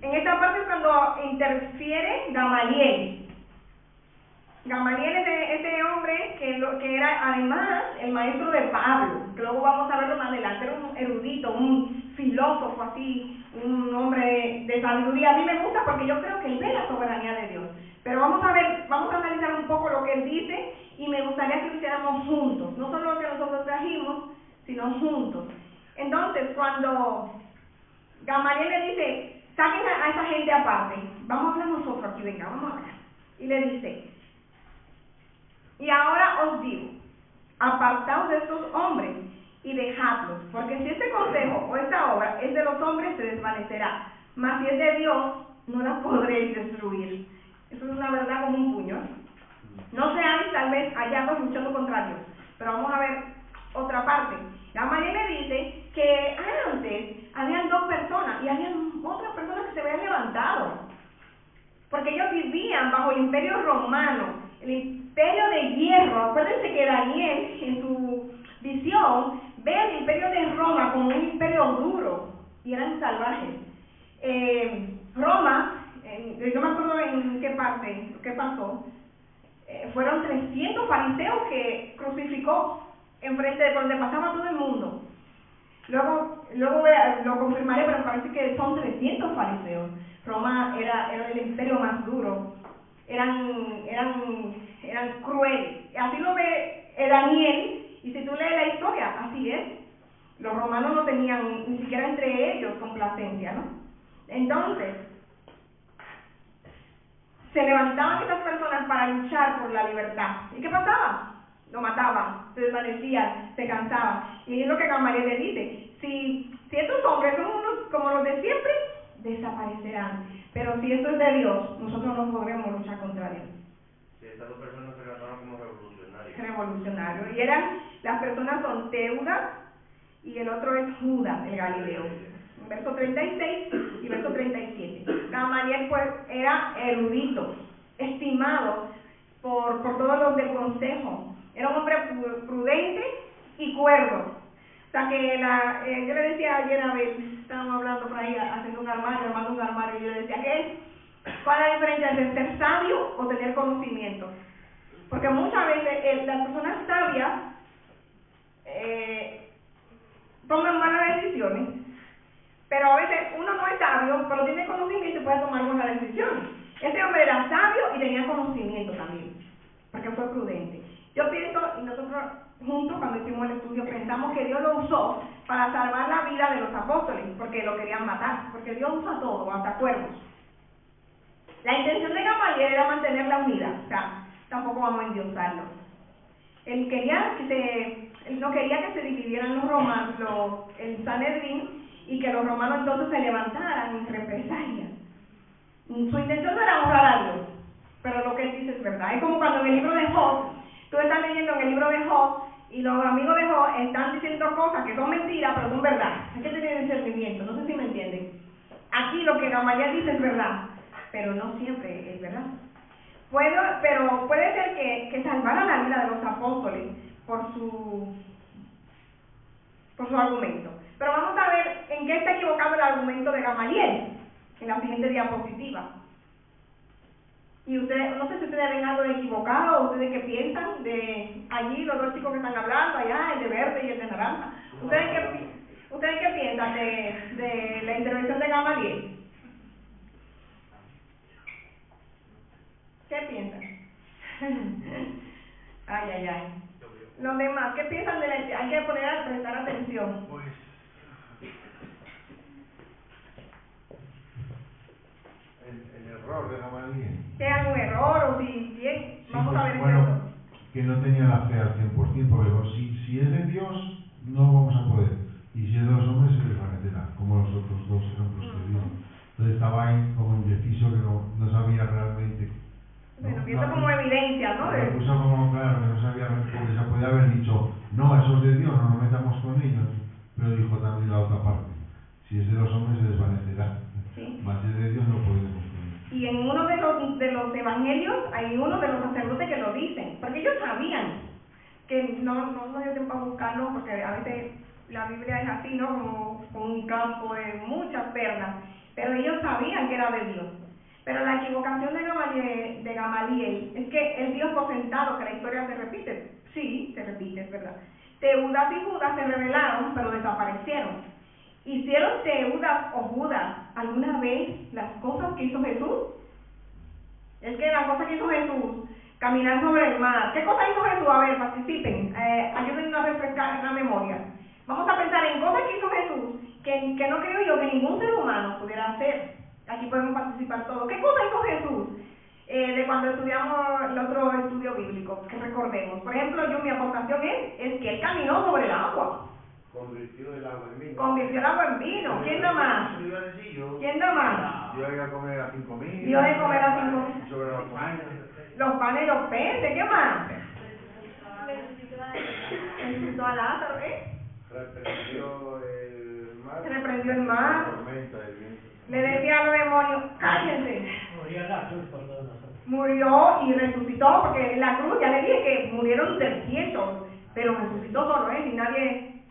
A: esta parte es cuando interfiere Gamaliel. Gamaliel es este hombre que era además el maestro de Pablo, que luego vamos a verlo más adelante, era un erudito, un filósofo así, un hombre de sabiduría. A mí me gusta porque yo creo que él ve la soberanía de Dios. Pero vamos a analizar un poco lo que él dice y me gustaría que lo hiciéramos juntos, no solo lo que nosotros trajimos, sino juntos. Entonces, cuando Gamaliel le dice, saquen a esa gente aparte, vamos a hablar nosotros aquí, venga, vamos a hablar. Y le dice, y ahora os digo, apartaos de estos hombres y dejadlos, porque si este consejo o esta obra es de los hombres, se desvanecerá, mas si es de Dios, no la podréis destruir. Eso es una verdad como un puño. No seáis tal vez hallados luchando contra Dios, pero vamos a ver otra parte. Gamaliel le dice que antes habían dos personas y habían otras personas que se habían levantado, porque ellos vivían bajo el imperio romano, el imperio de hierro. Acuérdense que Daniel en su visión ve el imperio de Roma como un imperio duro y eran salvajes. Roma, yo me acuerdo en qué parte, qué pasó, fueron 300 fariseos que crucificó enfrente de donde pasaba todo el mundo. Luego lo confirmaré, pero parece que son 300 fariseos. Roma era el imperio más duro, eran crueles. Así lo ve Daniel, y si tú lees la historia, así es. Los romanos no tenían ni siquiera entre ellos complacencia, ¿no? Entonces, se levantaban estas personas para luchar por la libertad. ¿Y qué pasaba? Lo mataban, se desvanecían, se cansaban. Y es lo que Gamaliel le dice, si estos hombres son unos como los de siempre, desaparecerán. Pero si esto es de Dios, nosotros no podremos luchar contra Dios.
C: Sí, estas dos personas se trataban como revolucionarios.
A: Revolucionarios. Y las personas son Teudas y el otro es Judas, el Galileo. Verso 36 y verso 37. Gamaliel pues era erudito, estimado por todos los del consejo. Era un hombre prudente y cuerdo. O sea que yo le decía ayer a Abel, estábamos hablando por ahí, haciendo un armario, armando un armario, y yo le decía, ¿cuál es la diferencia entre ser sabio o tener conocimiento? Porque muchas veces las personas sabias toman malas decisiones, pero a veces uno no es sabio, pero tiene conocimiento y puede tomar buenas decisiones. Este hombre era sabio y tenía conocimiento también, porque fue prudente. Yo pienso, y nosotros juntos cuando hicimos el estudio pensamos que Dios lo usó para salvar la vida de los apóstoles, porque lo querían matar, porque Dios usa todo, hasta cuervos. La intención de Gamaliel era mantener la unidad, o sea, tampoco vamos a endiosarlo. Él no quería que se dividieran los romanos, el Sanedrín, y que los romanos entonces se levantaran en represalia. Su intención no era honrar a Dios, pero lo que él dice es verdad. Es como cuando en el libro de Job, tú estás leyendo en el libro de Job y los amigos de Job están diciendo cosas que son mentiras, pero son verdad. Hay que tener discernimiento, no sé si me entienden. Aquí lo que Gamaliel dice es verdad, pero no siempre es verdad. Pero puede ser que salvara la vida de los apóstoles por su argumento. Pero vamos a ver en qué está equivocado el argumento entrenamiento de Gamaliel, en la siguiente diapositiva. Y ustedes, no sé si ustedes ven algo de equivocado, o ustedes qué piensan de allí, los dos chicos que están hablando, allá, el de verde y el de naranja. ¿Ustedes qué piensan de la intervención de Gamaliel? ¿Qué piensan? Ay, ay, ay. Los demás, ¿qué piensan de la... Hay que prestar atención.
E: Pues, el error de Gamaliel.
A: ¿Sea algún error o si bien?
E: Sí,
A: Vamos
E: pues,
A: a ver
E: bueno,
A: esto.
E: que no tenía la fe al 100%, porque digo, si es de Dios, no vamos a poder. Y si es de los hombres, se desvanecerá, como los otros dos ejemplos que digo. Entonces estaba ahí como indeciso, que no sabía realmente.
A: Bueno, viendo como evidencia, ¿no?
E: Lo puso como claro, que no sabía, porque se podía haber dicho, no, eso es de Dios, no nos metamos con ellos. Pero dijo también la otra parte, si es de los hombres se desvanecerá.
A: Sí.
E: Más si es de Dios no podemos con ellos.
A: Y en uno de los evangelios hay uno de los sacerdotes que lo dicen, porque ellos sabían que no dio tiempo a buscarlo, porque a veces la Biblia es así, ¿no? Como un campo de muchas perlas, pero ellos sabían que era de Dios. Pero la equivocación de Gamaliel es que él dio por sentado que la historia se repite. Sí, se repite, es verdad. Teudas y Judas se rebelaron, pero desaparecieron. ¿Hicieron Teudas o Judas alguna vez las cosas que hizo Jesús? Es que las cosas que hizo Jesús, caminar sobre el mar. ¿Qué cosa hizo Jesús? A ver, participen, ayúdenme a refrescar la memoria. Vamos a pensar en cosas que hizo Jesús que no creo yo que ningún ser humano pudiera hacer. Aquí podemos participar todos. ¿Qué cosa hizo Jesús? De cuando estudiamos el otro estudio bíblico, que recordemos. Por ejemplo, mi aportación es que él caminó sobre el agua.
D: Convirtió el agua en vino.
A: Convirtió el agua en vino. ¿Quién da más? ¿Quién da más?
E: Dio a comer a 5.000.
A: Dio de comer a 5.000.
E: Sobre los panes.
A: Los panes y los peces. ¿Qué más? Resucitó a Lázaro,
D: Reprendió el mar.
A: Reprendió el mar.
E: La tormenta, el viento.
A: Le decía a los demonios, cállense. Murió y resucitó, porque en la cruz ya le dije que murieron 300, pero resucitó solo él y nadie.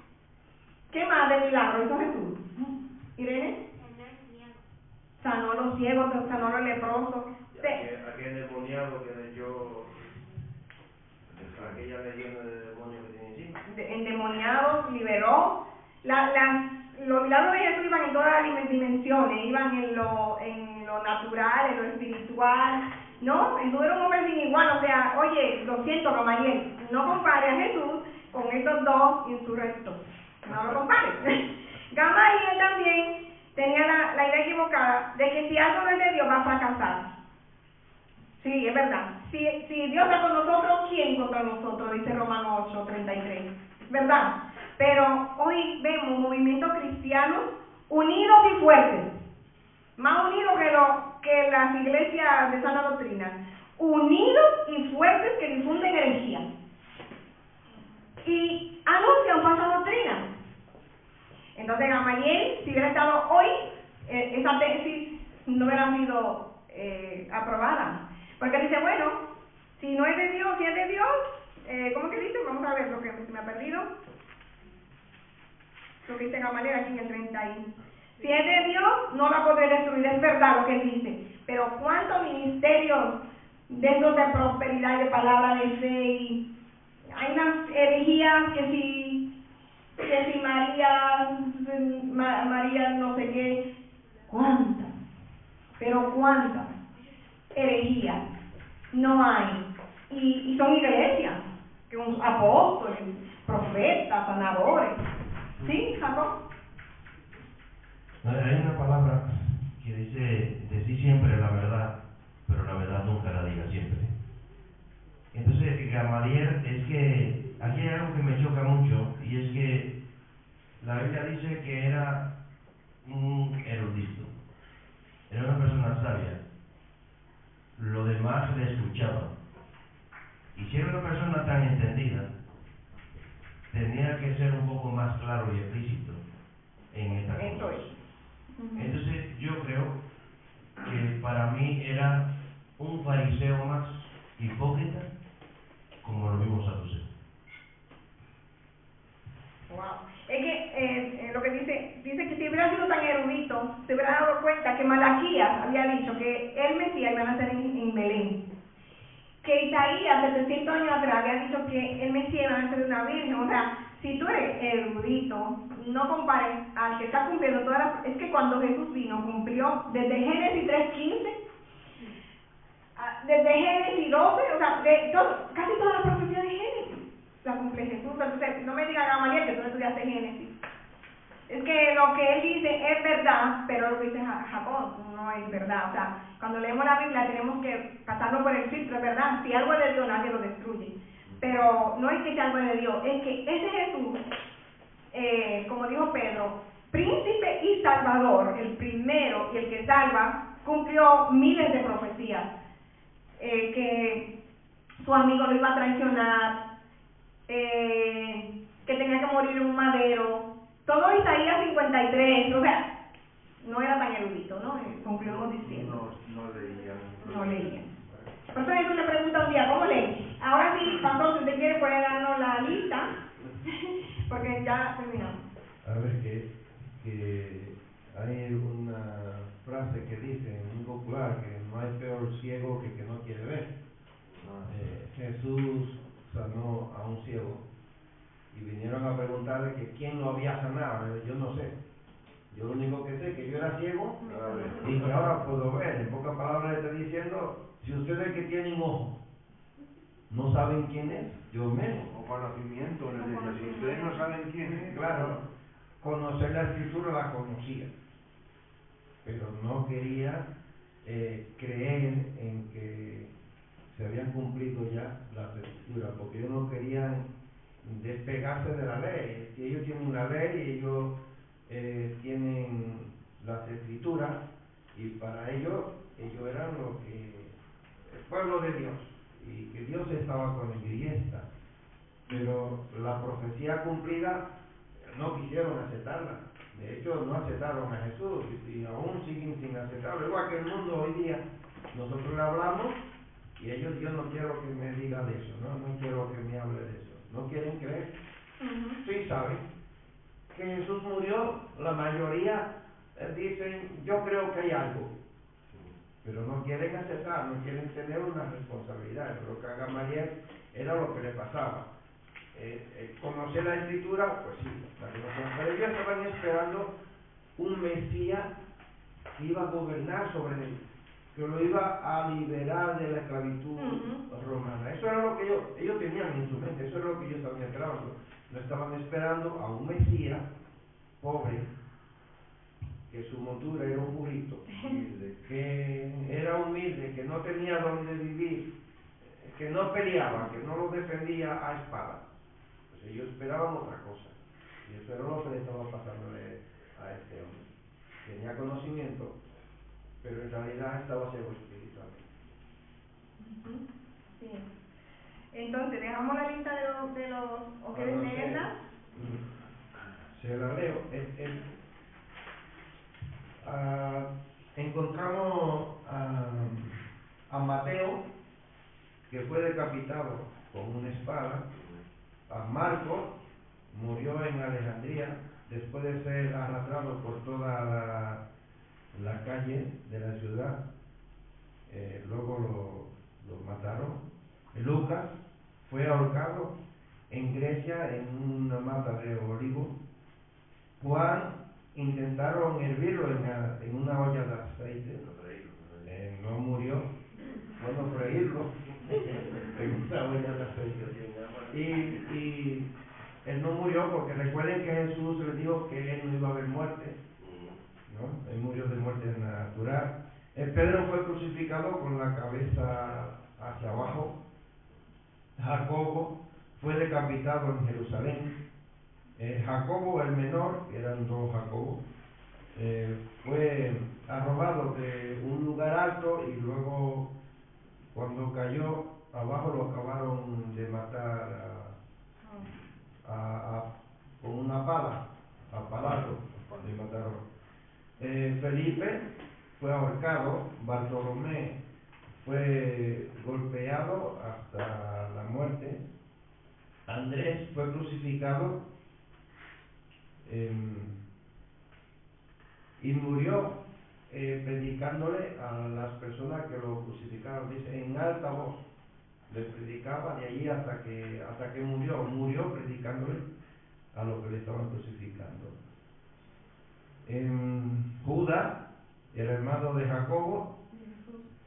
A: ¿Qué más de milagro hizo Jesús? ¿Irene? Sanó a los ciegos, sanó a los leprosos.
D: Aquel endemoniado que leyó aquella leyenda de demonio que tiene encima.
A: Endemoniados, liberó. Los milagros de Jesús iban en todas las dimensiones, iban en lo natural, en lo espiritual, ¿no? Jesús era un hombre sin igual, o sea, oye, lo siento, Gamaliel, no compare a Jesús con estos dos insurrectos, no lo compares. Gamaliel también tenía la idea equivocada de que si algo no es de Dios va a fracasar. Sí, es verdad. Si Dios está con nosotros, ¿quién contra nosotros? Dice Romanos 8:33. ¿Verdad? Pero hoy vemos movimientos cristianos unidos y fuertes, más unidos que las iglesias de sana doctrina, unidos y fuertes que difunden herejía y anuncian falsa doctrina. Entonces Gamaliel, si hubiera estado hoy, esa tesis no hubiera sido aprobada, porque dice, bueno, si no es de Dios, si es de Dios, ¿cómo que dice? Vamos a ver lo que se me ha perdido. Lo que dice Gamaliel aquí en el 31. Si es de Dios, no la podré destruir, es verdad lo que él dice. Pero ¿cuántos ministerios de esos de prosperidad y de palabra de fe? Y hay unas herejías que si María no sé qué. ¿Cuántas? Pero ¿cuántas herejías no hay? Y son iglesias, que son apóstoles, profetas, sanadores. ¿Sí, Jacob?
C: Hay una palabra que dice, decí siempre la verdad, pero la verdad nunca la diga siempre. Entonces, Gamaliel, es que aquí hay algo que me choca mucho, y es que la Biblia dice que era un erudito, era una persona sabia, lo demás le escuchaba, y si era una persona tan entendida, tenía que ser un poco más claro y explícito en esta cosa. Entonces yo creo que para mí era un fariseo más hipócrita como lo mismo saduceo.
A: Wow. Es que lo que dice que si hubiera sido tan erudito, vino, se hubiera dado cuenta que Malaquías había dicho que el Mesías iba a nacer en Belén. Que Isaías, 700 años atrás, había dicho que el Mesías iba a nacer de una virgen. O sea, si tú eres erudito, no compares al que está cumpliendo todas las... Es que cuando Jesús vino, cumplió desde Génesis 3:15, desde Génesis 12, o sea, casi todas las profecías de Génesis la cumple Jesús. Entonces, no me digan a Gamaliel que tú no estudiaste Génesis. Es que lo que él dice es verdad, pero lo que dice Jacob no es verdad. O sea, cuando leemos la Biblia tenemos que pasarlo por el filtro, es verdad. Si algo es de Dios, nadie lo destruye. Pero no es que sea algo de Dios, es que ese Jesús, como dijo Pedro, príncipe y salvador, el primero y el que salva, cumplió miles de profecías. Que su amigo lo iba a traicionar, que tenía que morir en un madero. Todo Isaías 53, o sea, no era tan erudito, ¿no? Concluimos diciendo. No leían. Por eso Jesús le pregunta un día, ¿cómo leen? Ahora sí, pastor, si usted quiere puede darnos la lista, porque ya terminamos.
D: A ver, que hay una frase que dice en un popular que no hay peor ciego que no quiere ver. Jesús sanó a un ciego y vinieron a preguntarle que quién lo había sanado. Yo no sé. Yo lo único que sé es que yo era ciego y que ahora puedo ver. En pocas palabras le estoy diciendo, si ustedes que tienen ojo no saben quién es, yo menos.
E: O conocimiento, si ustedes no saben quién es.
D: Claro, conocer la escritura la conocía, pero no quería creer en que se habían cumplido ya las escrituras, porque ellos no querían despegarse de la ley. Si ellos tienen una ley, ellos tienen las escrituras, y para ellos eran el pueblo de Dios, y que Dios estaba con ellos y está. Pero la profecía cumplida no quisieron aceptarla. De hecho, no aceptaron a Jesús y aún siguen sin aceptarlo. Igual que el mundo hoy día, nosotros le hablamos y ellos, yo no quiero que me diga de eso, no quiero que me hable de eso. No quieren creer. Sí saben que Jesús murió, la mayoría dicen, yo creo que hay algo, pero no quieren aceptar, no quieren tener una responsabilidad. Yo creo que a Gamaliel era lo que le pasaba. Conocer la escritura, pues sí, la conocían, pero ellos estaban esperando un Mesías que iba a gobernar sobre ellos, que lo iba a liberar de la esclavitud romana. Eso era lo que ellos tenían en su mente, eso era lo que ellos estaban esperando. No estaban esperando a un Mesías pobre, que su montura era un burrito, que era humilde, que no tenía dónde vivir, que no peleaba, que no lo defendía a espada. Pues ellos esperaban otra cosa, y eso era lo que le estaba pasándole a este hombre. Tenía conocimiento, pero en realidad estaba ciego espiritualmente.
A: Sí. Entonces, dejamos la lista de los ¿o quieres leerla?
D: Se la leo. Encontramos a Mateo, que fue decapitado con una espada. A Marcos, murió en Alejandría después de ser arrastrado por toda la calle de la ciudad. Luego lo mataron. Lucas fue ahorcado en Grecia en una mata de olivo. Juan intentaron hervirlo en una olla de aceite, no murió. Bueno, freírlo en una olla de aceite. Y él no murió porque recuerden que Jesús les dijo que él no iba a haber muerte, ¿no? Él murió de muerte natural. Pedro fue crucificado con la cabeza hacia abajo. Jacobo fue decapitado en Jerusalén. Jacobo el menor, que eran dos Jacobos, fue arrojado de un lugar alto y luego cuando cayó abajo lo acabaron de matar con una pala, a palazo le mataron. Felipe fue ahorcado, Bartolomé fue golpeado hasta la muerte, Andrés fue crucificado y murió predicándole a las personas que lo crucificaron. Dice, en alta voz le predicaba de allí hasta que murió predicándole a los que le estaban crucificando. Judas, el hermano de Jacobo,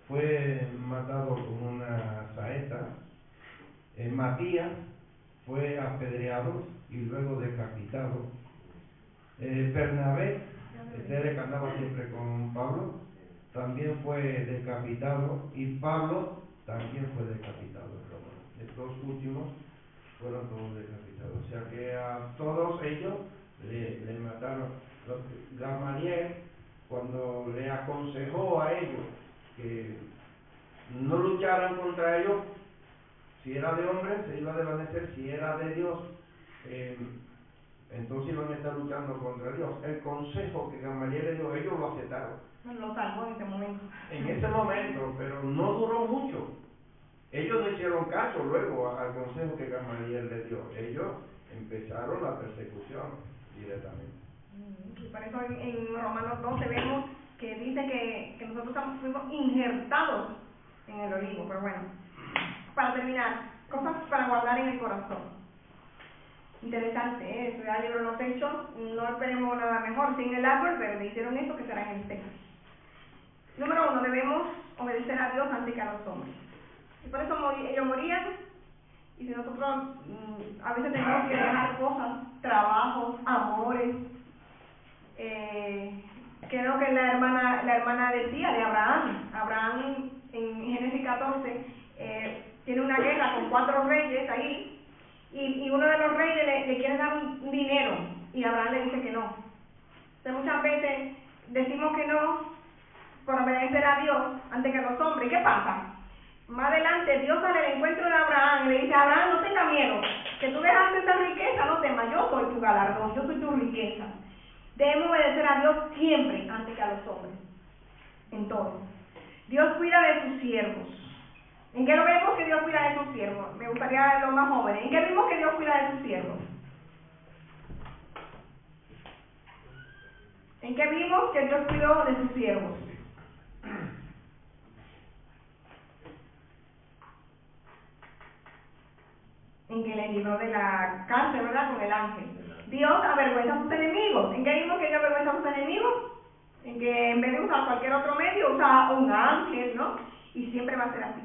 D: fue matado con una saeta. Matías fue apedreado y luego decapitado. Bernabé, este que andaba siempre con Pablo, también fue decapitado, y Pablo también fue decapitado. Estos últimos fueron todos decapitados. O sea que a todos ellos le mataron. Gamaliel, cuando le aconsejó a ellos que no lucharan contra ellos, si era de hombre se iba a desvanecer, si era de Dios, entonces iban a estar luchando contra Dios. El consejo que Gamaliel le dio, ellos lo aceptaron.
A: Lo salvó en ese momento.
D: En ese momento, pero no duró mucho. Ellos no hicieron caso luego al consejo que Gamaliel les dio. Ellos empezaron la persecución directamente.
A: Y por eso en Romanos 12 vemos que dice que nosotros fuimos injertados en el olivo. Pero bueno, para terminar, cosas para guardar en el corazón. Interesante, estudiar el libro de los Hechos, no esperemos nada mejor. Si en el árbol verde hicieron eso, que será en el Texas. Número 1, debemos obedecer a Dios antes que a los hombres. Y por eso ellos morían, y si nosotros a veces tenemos que dejar cosas, trabajos, amores. Creo que la hermana decía de Abraham en Génesis 14, tiene una guerra con 4 reyes ahí, y uno de los reyes le quiere dar un dinero, y Abraham le dice que no. Entonces muchas veces decimos que no por obedecer a Dios antes que a los hombres. ¿Y qué pasa? Más adelante Dios sale al encuentro de Abraham y le dice, Abraham, no tenga miedo, que tú dejaste esa riqueza, no temas, yo soy tu galardón, yo soy tu riqueza. Debemos obedecer a Dios siempre antes que a los hombres, en todo. Dios cuida de sus siervos. ¿En qué lo vemos que Dios cuida de sus siervos? Me gustaría los más jóvenes. ¿En qué vimos que Dios cuida de sus siervos? ¿En qué vimos que Dios cuidó de sus siervos? En que le libró de la cárcel, ¿verdad? Con el ángel. Dios avergüenza a sus enemigos. ¿En qué vimos que Dios avergüenza a sus enemigos? En que en vez de usar cualquier otro medio, usa un ángel, ¿no? Y siempre va a ser así.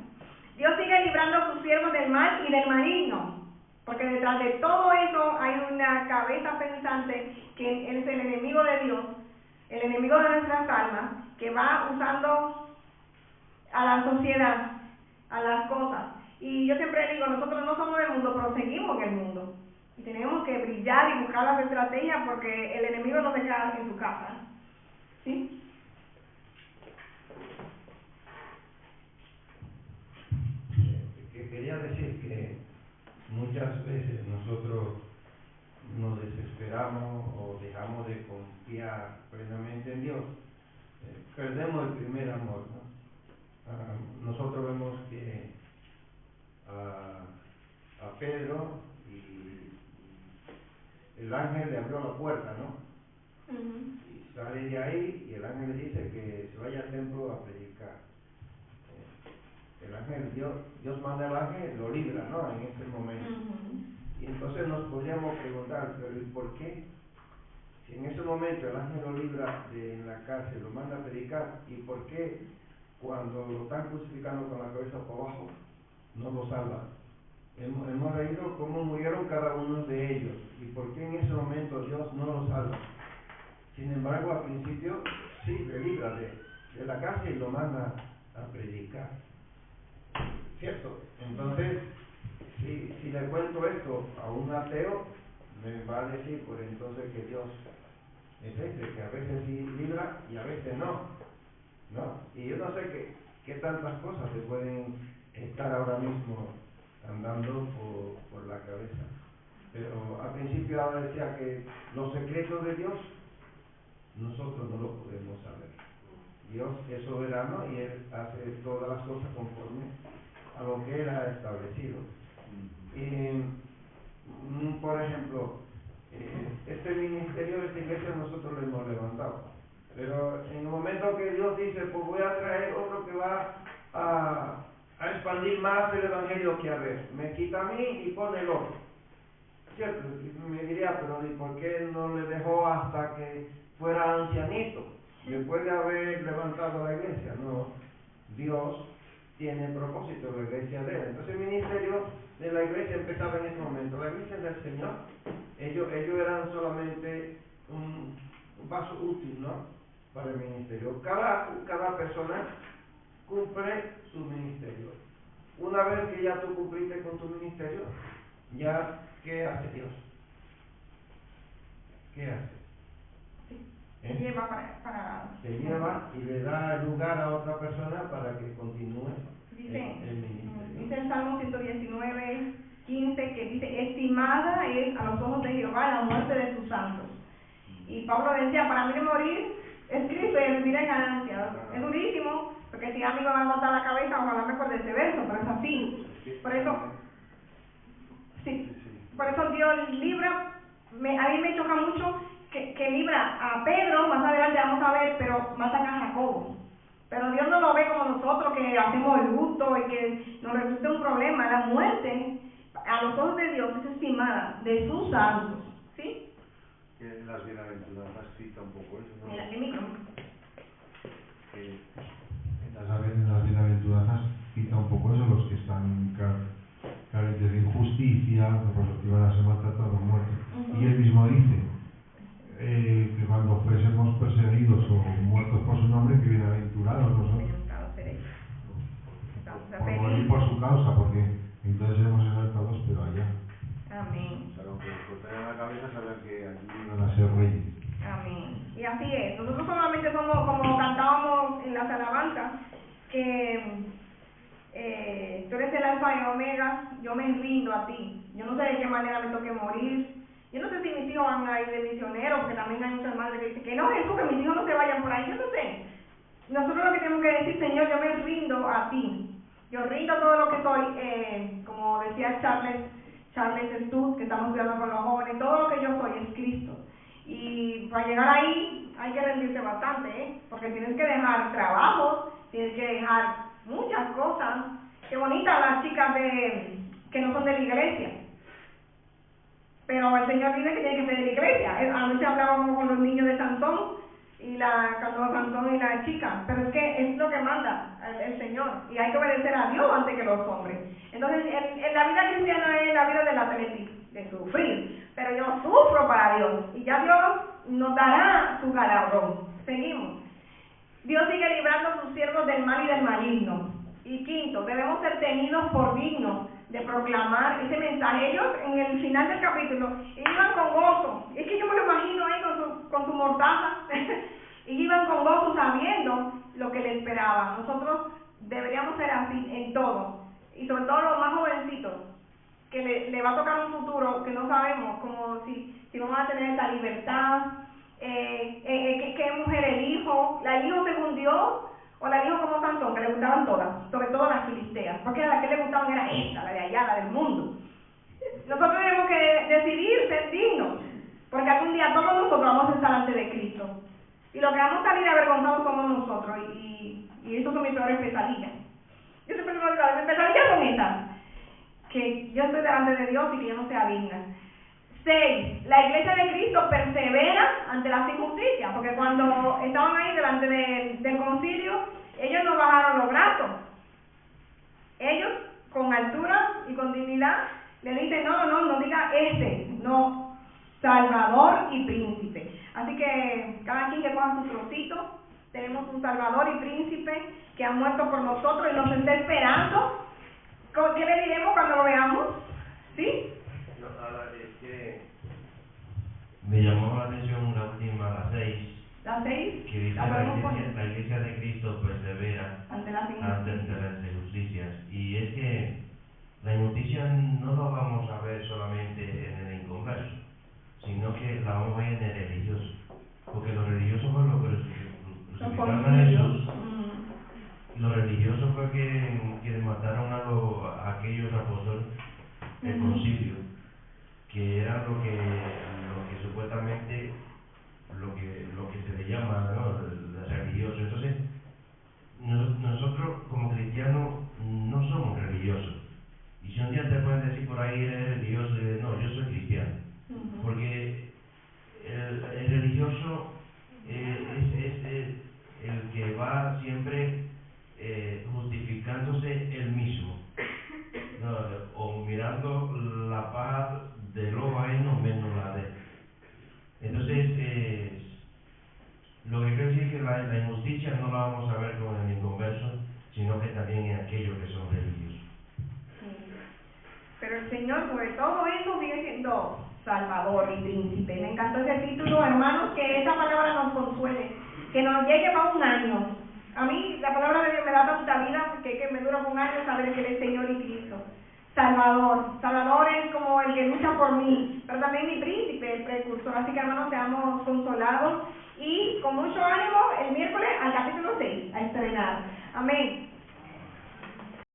A: Dios sigue librando a sus siervos del mal y del maligno, porque detrás de todo eso hay una cabeza pensante que es el enemigo de Dios, el enemigo de nuestras almas, que va usando a la sociedad, a las cosas. Y yo siempre digo, nosotros no somos del mundo, pero seguimos en el mundo. Y tenemos que brillar y buscar las estrategias, porque el enemigo no se queda en su casa. ¿Sí?
D: Quería decir que muchas veces nosotros nos desesperamos o dejamos de confiar plenamente en Dios, perdemos el primer amor, ¿no? Nosotros vemos que a Pedro y el ángel le abrió la puerta, ¿no? Y sale de ahí y el ángel le dice que se vaya al templo a predicar. El ángel, Dios manda al ángel, lo libra, ¿no? En ese momento. Y entonces nos podríamos preguntar, pero ¿y por qué? Si en ese momento el ángel lo libra en la cárcel, lo manda a predicar, ¿y por qué cuando lo están crucificando con la cabeza por abajo no lo salva? Hemos leído cómo murieron cada uno de ellos, y por qué en ese momento Dios no lo salva. Sin embargo, al principio sí le libra de la cárcel y lo manda a predicar. ¿Cierto? Entonces, si le cuento esto a un ateo, me va a decir, pues entonces que Dios es que a veces sí libra y a veces no. Y yo no sé qué tantas cosas se pueden estar ahora mismo andando por la cabeza. Pero al principio ahora decía que los secretos de Dios nosotros no los podemos saber. Dios es soberano y Él hace todas las cosas conforme a lo que Él ha establecido. Por ejemplo, este ministerio de esta iglesia nosotros lo hemos levantado. Pero en el momento que Dios dice, pues voy a traer otro que va a expandir más el Evangelio que a ver, me quita a mí y pone el otro. Cierto, me diría, pero ¿y por qué no le dejó hasta que fuera ancianito, después de haber levantado la iglesia? No, Dios tiene propósito, la iglesia de él. Entonces el ministerio de la iglesia empezaba en ese momento. La iglesia del Señor, ellos eran solamente un vaso útil, ¿no?, para el ministerio. Cada persona cumple su ministerio. Una vez que ya tú cumpliste con tu ministerio, ya, ¿qué hace Dios? ¿Qué hace?
A: Se lleva para...
D: Se lleva y le da lugar a otra persona para que continúe el ministerio.
A: Dice el Salmo 119, 15, que dice, estimada es a los ojos de Jehová la muerte de sus santos. Y Pablo decía, para mí de morir es Cristo y el vivir en ganancia. Es durísimo, porque si a mí me van a cortar la cabeza, ojalá me acuerde ese verso, pero es así. Por eso Dios libra, a mí me choca mucho que libra a Pedro, más adelante vamos a ver, pero matan a Jacobo. Pero Dios no lo ve como nosotros, que hacemos luto y que nos resulta un problema. La muerte, a los ojos de Dios, es estimada de sus santos, ¿sí?
E: Que las bienaventuranzas cita un poco eso, ¿no?
A: Mira, el micro.
E: En las bienaventuranzas cita un poco eso, los que están carentes de injusticia, pues los que van a ser maltratados, muertos. Y él mismo dice que cuando fuésemos perseguidos o muertos por su nombre, que bienaventurados nosotros. Por morir por su causa, porque entonces seremos exaltados, pero allá.
A: Amén.
E: O sea, aunque nos cortaran la cabeza, saber que aquí iban a ser reyes.
A: Amén. Y así es. Nosotros solamente somos, como cantábamos en las alabanzas, que tú eres el alfa y omega, yo me rindo a ti. Yo no sé de qué manera me toque morir. Yo no sé si mis hijos van a ir de misioneros, porque también hay muchas madres que dicen que no, Jesús, que mis hijos no se vayan por ahí. Yo no sé. Nosotros lo que tenemos que decir, Señor, yo me rindo a ti. Yo rindo todo lo que soy, como decía Charles Studd, que estamos estudiando con los jóvenes, todo lo que yo soy es Cristo. Y para llegar ahí hay que rendirse bastante, porque tienes que dejar trabajos, tienes que dejar muchas cosas. Qué bonitas las chicas que no son de la iglesia. Pero el Señor dice que tiene que ser de la iglesia. Anoche hablábamos con los niños de Sansón, cuando Sansón y la chica, pero es que es lo que manda el Señor, y hay que obedecer a Dios antes que los hombres. Entonces, en la vida cristiana es la vida del atletismo, de sufrir, pero yo sufro para Dios, y ya Dios nos dará su galardón. Seguimos. Dios sigue librando a sus siervos del mal y del maligno. Y quinto, debemos ser tenidos por dignos de proclamar ese mensaje. Ellos en el final del capítulo iban con gozo, es que yo me lo imagino ahí con su mortaja y iban con gozo sabiendo lo que les esperaba. Nosotros deberíamos ser así en todo, y sobre todo los más jovencitos, que le va a tocar un futuro que no sabemos, como si vamos a tener esta libertad, qué mujer elijo, la elijo según Dios, o la elijo como Sansón, que le gustaban todas, sobre todo las filisteas, porque a la que le gustaban era esta, la de allá, la del mundo. Nosotros tenemos que decidir ser dignos, porque algún día todos nosotros vamos a estar ante de Cristo, y lo que vamos a salir avergonzados somos nosotros, y eso son mis peores pesadillas. Yo siempre me digo, mis pesadillas son estas, que yo estoy delante de Dios y que yo no sea digna. 6. La iglesia de Cristo persevera ante las injusticias, porque cuando estaban ahí delante del concilio, ellos no bajaron los brazos. Ellos, con altura y con dignidad, le dicen, no diga no, Salvador y Príncipe. Así que cada quien que coja su trocito, tenemos un Salvador y Príncipe que ha muerto por nosotros y nos está esperando. ¿Qué le diremos cuando lo veamos? ¿Sí?
C: No, ahora es que me llamó la atención la última, la 6.
A: ¿La 6?
C: Que dice la iglesia de Cristo persevera
A: ante las
C: injusticias. Y es que la injusticia no la vamos a ver solamente en el inconverso, sino que la vamos a ver en el religioso. Porque los religiosos fueron los que crucificaron a Jesús. Y los religiosos fue que mataron a aquellos apóstoles del concilio, que eran lo que supuestamente lo que se le llama, ¿no?, decir que la injusticia no la vamos a ver con el inconverso, sino que también en aquellos que son religiosos.
A: Sí. Pero el Señor, sobre todo eso, sigue siendo Salvador y Príncipe. Me encantó ese título, hermanos, que esa palabra nos consuele, que nos llegue para un año. A mí la palabra de Dios me da tanta vida que me dura un año saber que Él es Señor y Cristo. Salvador. Salvador es como el que lucha por mí, pero también mi príncipe, el precursor. Así que, hermanos, seamos consolados y con mucho ánimo el miércoles al capítulo 6 a estrenar. Amén.